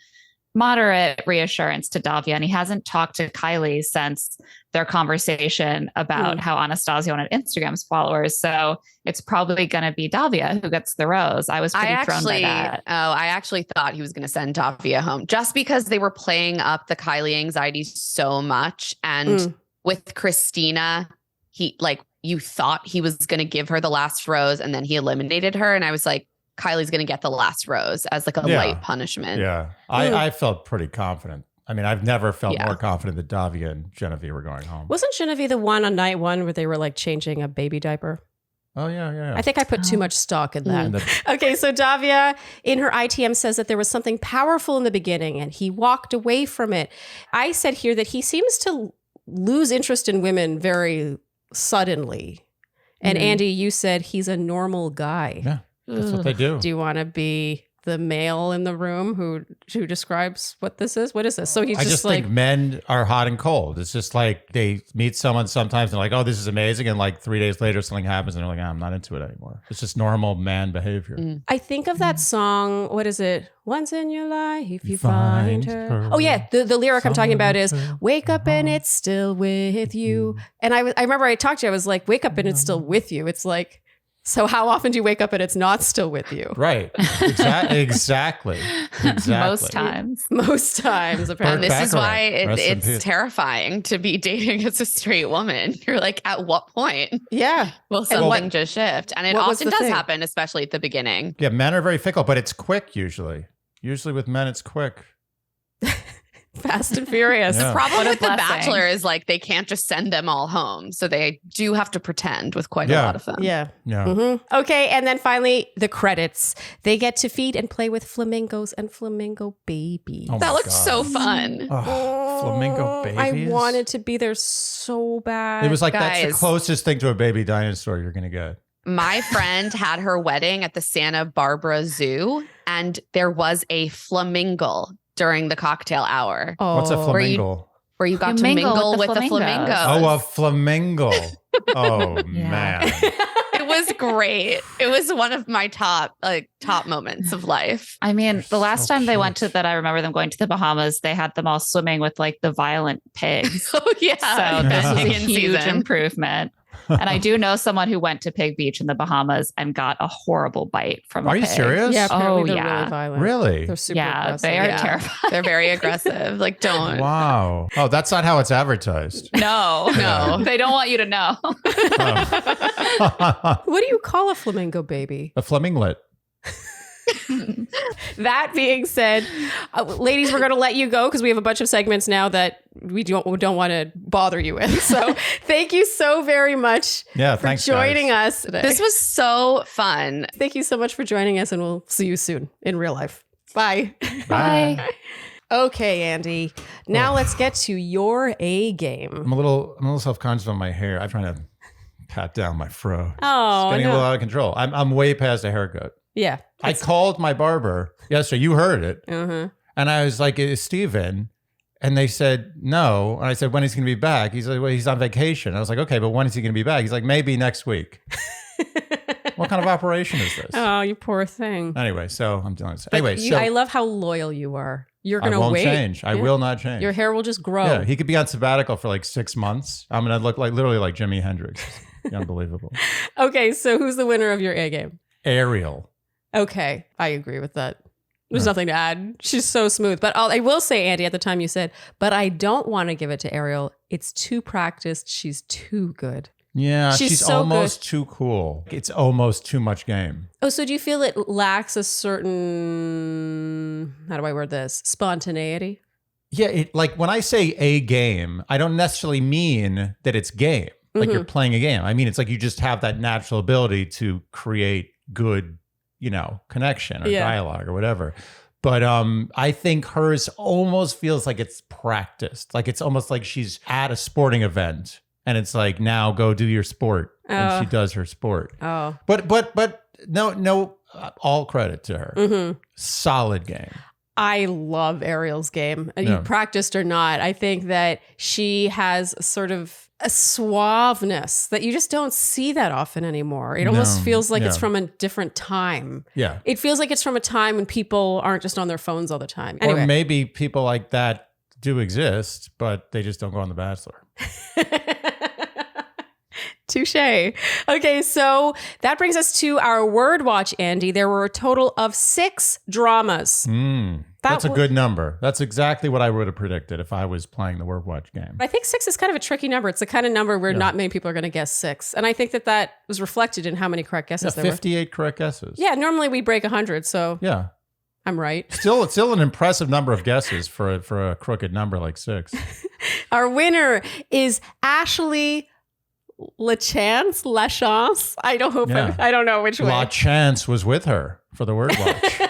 moderate reassurance to Davia, and he hasn't talked to Kylie since their conversation about how Anastasia wanted Instagram's followers. So it's probably going to be Davia who gets the rose. I was pretty thrown by that. I actually thought he was going to send Davia home just because they were playing up the Kylie anxiety so much. And with Christina, you thought he was going to give her the last rose and then he eliminated her. And I was like, Kylie's going to get the last rose as like a Yeah. light punishment. Yeah. I felt pretty confident. I mean, I've never felt Yeah. more confident that Davia and Genevieve were going home. Wasn't Genevieve the one on night one where they were like changing a baby diaper? Oh, yeah. I think I put too much stock in that. And the- Okay, so Davia in her ITM says that there was something powerful in the beginning and he walked away from it. I said here that he seems to lose interest in women very suddenly. And Andy, you said he's a normal guy. yeah, that's what they do. Do you want to be the male in the room who describes what this is? What is this? So he's I just just like, think men are hot and cold. It's just like they meet someone sometimes and they're like, oh, this is amazing. And like 3 days later, something happens and they're like, I'm not into it anymore. It's just normal man behavior. I think of that song. What is it? Once in your life, you find find her. her. Oh yeah, the lyric I'm talking about is Someone "Wake up and it's still with you." And I remember I talked to you. I was like, "Wake up and it's still with you." It's like, so how often do you wake up and it's not still with you? Right. Exactly. Most times. Most times, And apparently. this is Baccarat. why Rest in it's peace. terrifying to be dating as a straight woman. You're like, at what point Yeah. will something just shift? And it what was often the does thing? happen, especially at the beginning. Yeah, men are very fickle, but it's quick usually. Usually with men, it's quick. Fast and furious. Yeah. The problem What a with The blessing. Bachelor is like they can't just send them all home. So they do have to pretend with quite a Yeah. lot of them. Yeah. Yeah. Okay. And then finally, the credits. They get to feed and play with flamingos and flamingo babies. Oh my That looks God. so fun. Oh, flamingo babies. I wanted to be there so bad. It was like that's the Guys. closest thing to a baby dinosaur you're gonna get. My friend had her wedding at the Santa Barbara Zoo, and there was a flamingo during the cocktail hour Oh. What's a Where you- flamingo? where you got to mingle with the flamingos. Oh, a flamingo. Oh, Yeah. man. It was great. It was one of my top moments of life. I mean, the last so time they cute. went to that, I remember them going to the Bahamas. They had them all swimming with like the violent pigs. Oh yeah. So this was a Chicken huge season. improvement. And I do know someone who went to Pig Beach in the Bahamas and got a horrible bite from a Are you pig. serious? Yeah, apparently Oh, they're yeah. really violent. Really? They're super Yeah, aggressive. they are Yeah. terrifying. They're very aggressive. Like, don't. Wow. Oh, that's not how it's advertised. No, No. they don't want you to know. Oh. What do you call a flamingo baby? A flaminglet. That being said, ladies, we're going to let you go because we have a bunch of segments now that we don't want to bother you with. So thank you so very much Yeah, for thanks, joining guys. us today. This was so fun. Thank you so much for joining us, and we'll see you soon in real life. Bye. Bye. Okay, Andy. Now let's get to your A game. I'm a little self-conscious on my hair. I'm trying to pat down my fro. Oh, It's getting a no. little out of control. I'm way past a haircut. Yeah. I called my barber yesterday. You heard it. Uh-huh. And I was like, is Steve in? And they said, no. And I said, when is he going to be back? He's like, well, he's on vacation. I was like, okay, but when is he going to be back? He's like, maybe next week. What kind of operation is this? Oh, you poor thing. Anyway, so I'm doing this. But Anyway, I love how loyal you are. You're I going to won't wait. change. I Yeah. will not change. Your hair will just grow. Yeah, he could be on sabbatical for like 6 months. I'm going to look like literally like Jimi Hendrix. Unbelievable. Okay, so who's the winner of your A game? Ariel. Okay, I agree with that. There's nothing to add. She's so smooth. But I will say, Andy, at the time you said, but I don't want to give it to Ariel. It's too practiced. She's too good. Yeah, She's she's so almost too cool. It's almost too much game. Oh, so do you feel it lacks a certain, how do I word this? Spontaneity? Yeah, like when I say a game, I don't necessarily mean that it's game. Like you're playing a game. I mean, it's like you just have that natural ability to create good, connection or dialogue or whatever. But I think hers almost feels like it's practiced. Like it's almost like she's at a sporting event and it's like, now go do your sport. And she does her sport. Oh. But no, all credit to her. Solid game. I love Ariel's game. You Yeah. practiced or not, I think that she has sort of a suaveness that you just don't see that often anymore. It almost No, feels like it's yeah. from a different time. Yeah. It feels like it's from a time when people aren't just on their phones all the time. Or Anyway. maybe people like that do exist, but they just don't go on The Bachelor. Touche. Okay, so that brings us to our word watch, Andy. There were a total of 6 dramas. That's a wa- good number. That's exactly what I would have predicted if I was playing the word watch game. I think 6 is kind of a tricky number. It's the kind of number where not many people are going to guess 6. And I think that was reflected in how many correct Yeah, guesses there were. 58 correct guesses. Yeah, normally we break 100, so Yeah. I'm right. It's still an impressive number of guesses for a crooked number like 6. Our winner is Ashley LaChance. I don't know which way. La Chance was with her for the word watch.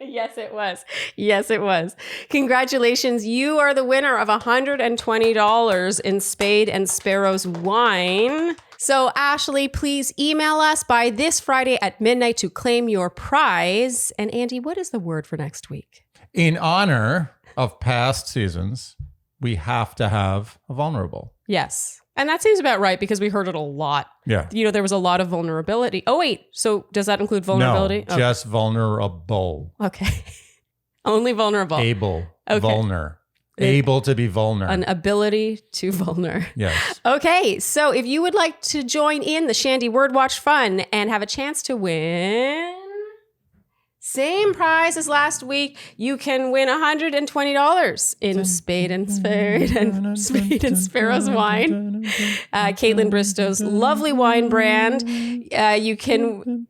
Yes, it was. Yes, it was. Congratulations. You are the winner of $120 in Spade and Sparrow's wine. So, Ashley, please email us by this Friday at midnight to claim your prize. And Andy, what is the word for next week? In honor of past seasons, we have to have a vulnerable. Yes. And that seems about right because we heard it a lot. Yeah. There was a lot of vulnerability. Oh, wait. So does that include vulnerability? No, just vulnerable. Okay. Only vulnerable. Able. Okay. Vulner. Able to be vulner. An ability to vulner. Yes. Okay. So if you would like to join in the Shandy Word Watch fun and have a chance to win same prize as last week, you can win $120 in Spade and Sparrow's wine. Caitlin Bristow's lovely wine brand. You can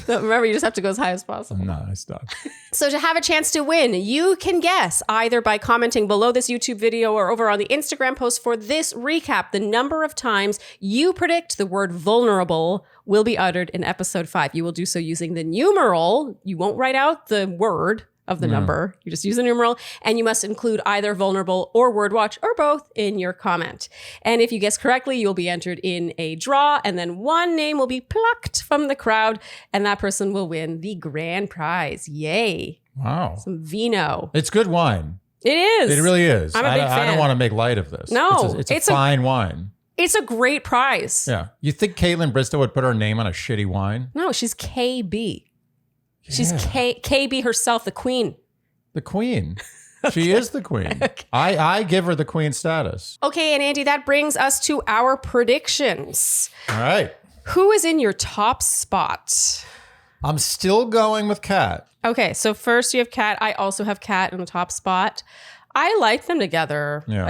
remember, you just have to go as high as possible. No, I stopped. So to have a chance to win, you can guess either by commenting below this YouTube video or over on the Instagram post for this recap the number of times you predict the word vulnerable will be uttered in episode 5. You will do so using the numeral. You won't write out the word of the number. You just use the numeral, and you must include either vulnerable or word watch or both in your comment. And if you guess correctly, you'll be entered in a draw, and then one name will be plucked from the crowd, and that person will win the grand prize. Yay. Wow. Some vino. It's good wine. It is. It really is. I'm a big I fan. don't want to make light of this. No, It's a fine wine. It's a great prize. Yeah. You think Caitlin Bristow would put her name on a shitty wine? No, she's KB. She's Yeah. KB herself, the queen. The queen. She is the queen. I give her the queen status. Okay, and Andy, that brings us to our predictions. All right. Who is in your top spot? I'm still going with Kat. Okay, so first you have Kat. I also have Kat in the top spot. I like them together. Yeah.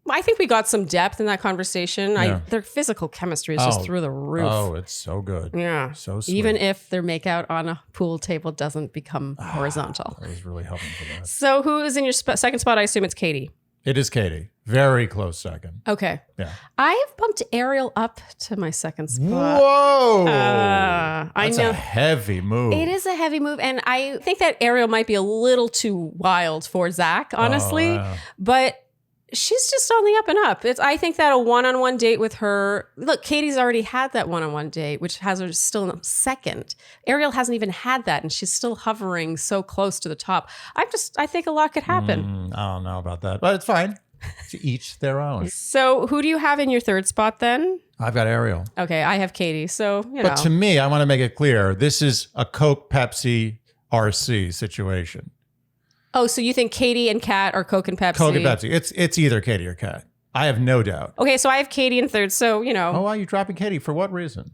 I think we got some depth in that conversation. Yeah. Their physical chemistry is just through the roof. Oh, it's so good. Yeah. So sweet. Even if their makeout on a pool table doesn't become horizontal. I was really hoping for that. So who is in your second spot? I assume it's Katie. It is Katie. Very close second. Okay. Yeah. I've bumped Ariel up to my second spot. Whoa. I That's know. a heavy move. It is a heavy move. And I think that Ariel might be a little too wild for Zach, honestly. yeah. But she's just on the up and up. I think that a one-on-one date with her. Look, Katie's already had that one-on-one date, which has her still in second. Ariel hasn't even had that, and she's still hovering so close to the top. I think a lot could happen. I don't know about that, but it's fine. To each their own. So, who do you have in your third spot then? I've got Ariel. Okay, I have Katie. So, But to me, I want to make it clear, this is a Coke, Pepsi, RC situation. Oh, so you think Katie and Kat are Coke and Pepsi? Coke and Pepsi. It's either Katie or Kat. I have no doubt. Okay, so I have Katie in third. So, Oh, why are you dropping Katie? For what reason?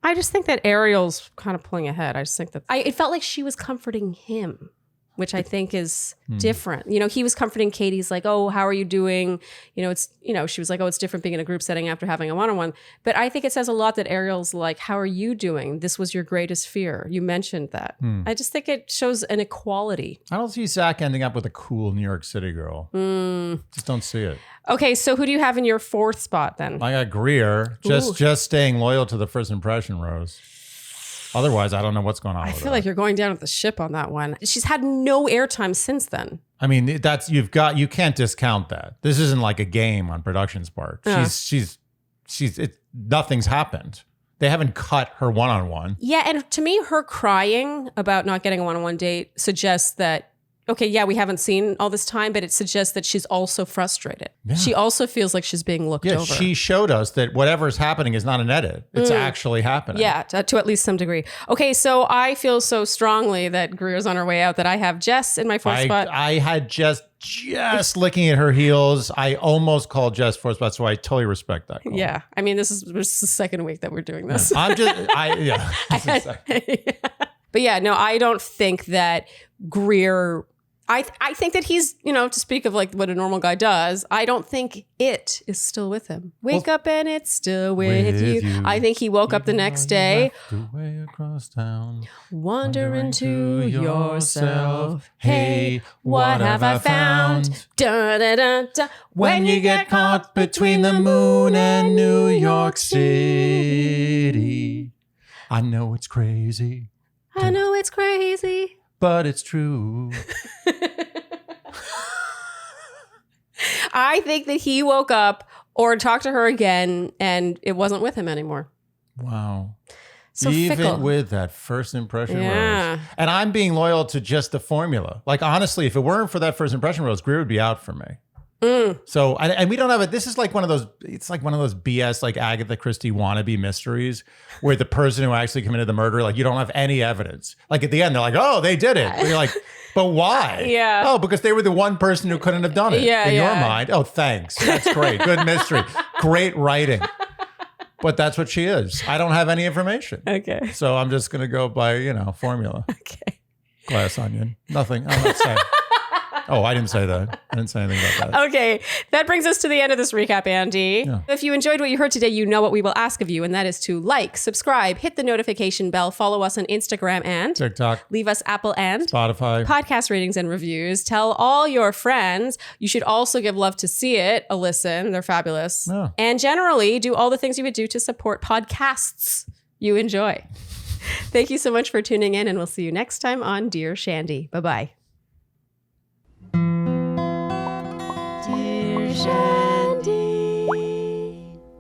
I just think that Ariel's kind of pulling ahead. I just think that it felt like she was comforting him, which I think is different. He was comforting Katie. He's like, oh, how are you doing? She was like, oh, it's different being in a group setting after having a one-on-one. But I think it says a lot that Ariel's like, how are you doing? This was your greatest fear. You mentioned that. I just think it shows an equality. I don't see Zach ending up with a cool New York City girl. Just don't see it. Okay, so who do you have in your fourth spot then? I got Greer. Just staying loyal to the first impression, Rose. Otherwise, I don't know what's going on. I feel like you're going down with the ship on that one. She's had no airtime since then. I mean, you can't discount that. This isn't like a game on production's part. Nothing's happened. They haven't cut her one-on-one. Yeah, and to me, her crying about not getting a one-on-one date suggests that, okay, yeah, we haven't seen all this time, but it suggests that she's also frustrated. Yeah. She also feels like she's being looked over. She showed us that whatever's happening is not an edit. It's actually happening. Yeah, to at least some degree. Okay, so I feel so strongly that Greer's on her way out that I have Jess in my fourth spot. I had just licking at her heels. I almost called Jess fourth spot, so I totally respect that call. Yeah, I mean, this is the second week that we're doing this. But yeah, no, I don't think that Greer... I think that he's, to speak of like what a normal guy does, I don't think it is still with him. Wake up and it's still with you. I think he woke up the next day. Way across town. Wonder into yourself. Hey, what have I found? Da, da, da, da. When you get caught between the moon and New York City. I know it's crazy. I know it's crazy. But it's true. I think that he woke up or talked to her again and it wasn't with him anymore. Wow. So Even fickle. With that first impression Yeah. rose. And I'm being loyal to just the formula. Like, honestly, if it weren't for that first impression rose, Greer would be out for me. So, and we don't have it. This is like one of those BS, like Agatha Christie wannabe mysteries where the person who actually committed the murder, like you don't have any evidence. Like at the end, they're like, oh, they did it. And you're like, but why? Yeah. Oh, because they were the one person who couldn't have done it. Yeah, In yeah. your mind. Oh, thanks. That's great. Good mystery. Great writing. But that's what she is. I don't have any information. Okay. So I'm just going to go by, formula. Okay. Glass onion. Nothing. I'm not saying. Oh, I didn't say that. I didn't say anything about that. Okay, that brings us to the end of this recap, Andy. Yeah. If you enjoyed what you heard today, you know what we will ask of you, and that is to like, subscribe, hit the notification bell, follow us on Instagram, and TikTok, leave us Apple and Spotify, podcast ratings and reviews. Tell all your friends. You should also give Love to See It a listen. They're fabulous. Yeah. And generally, do all the things you would do to support podcasts you enjoy. Thank you so much for tuning in, and we'll see you next time on Dear Shandy. Bye-bye.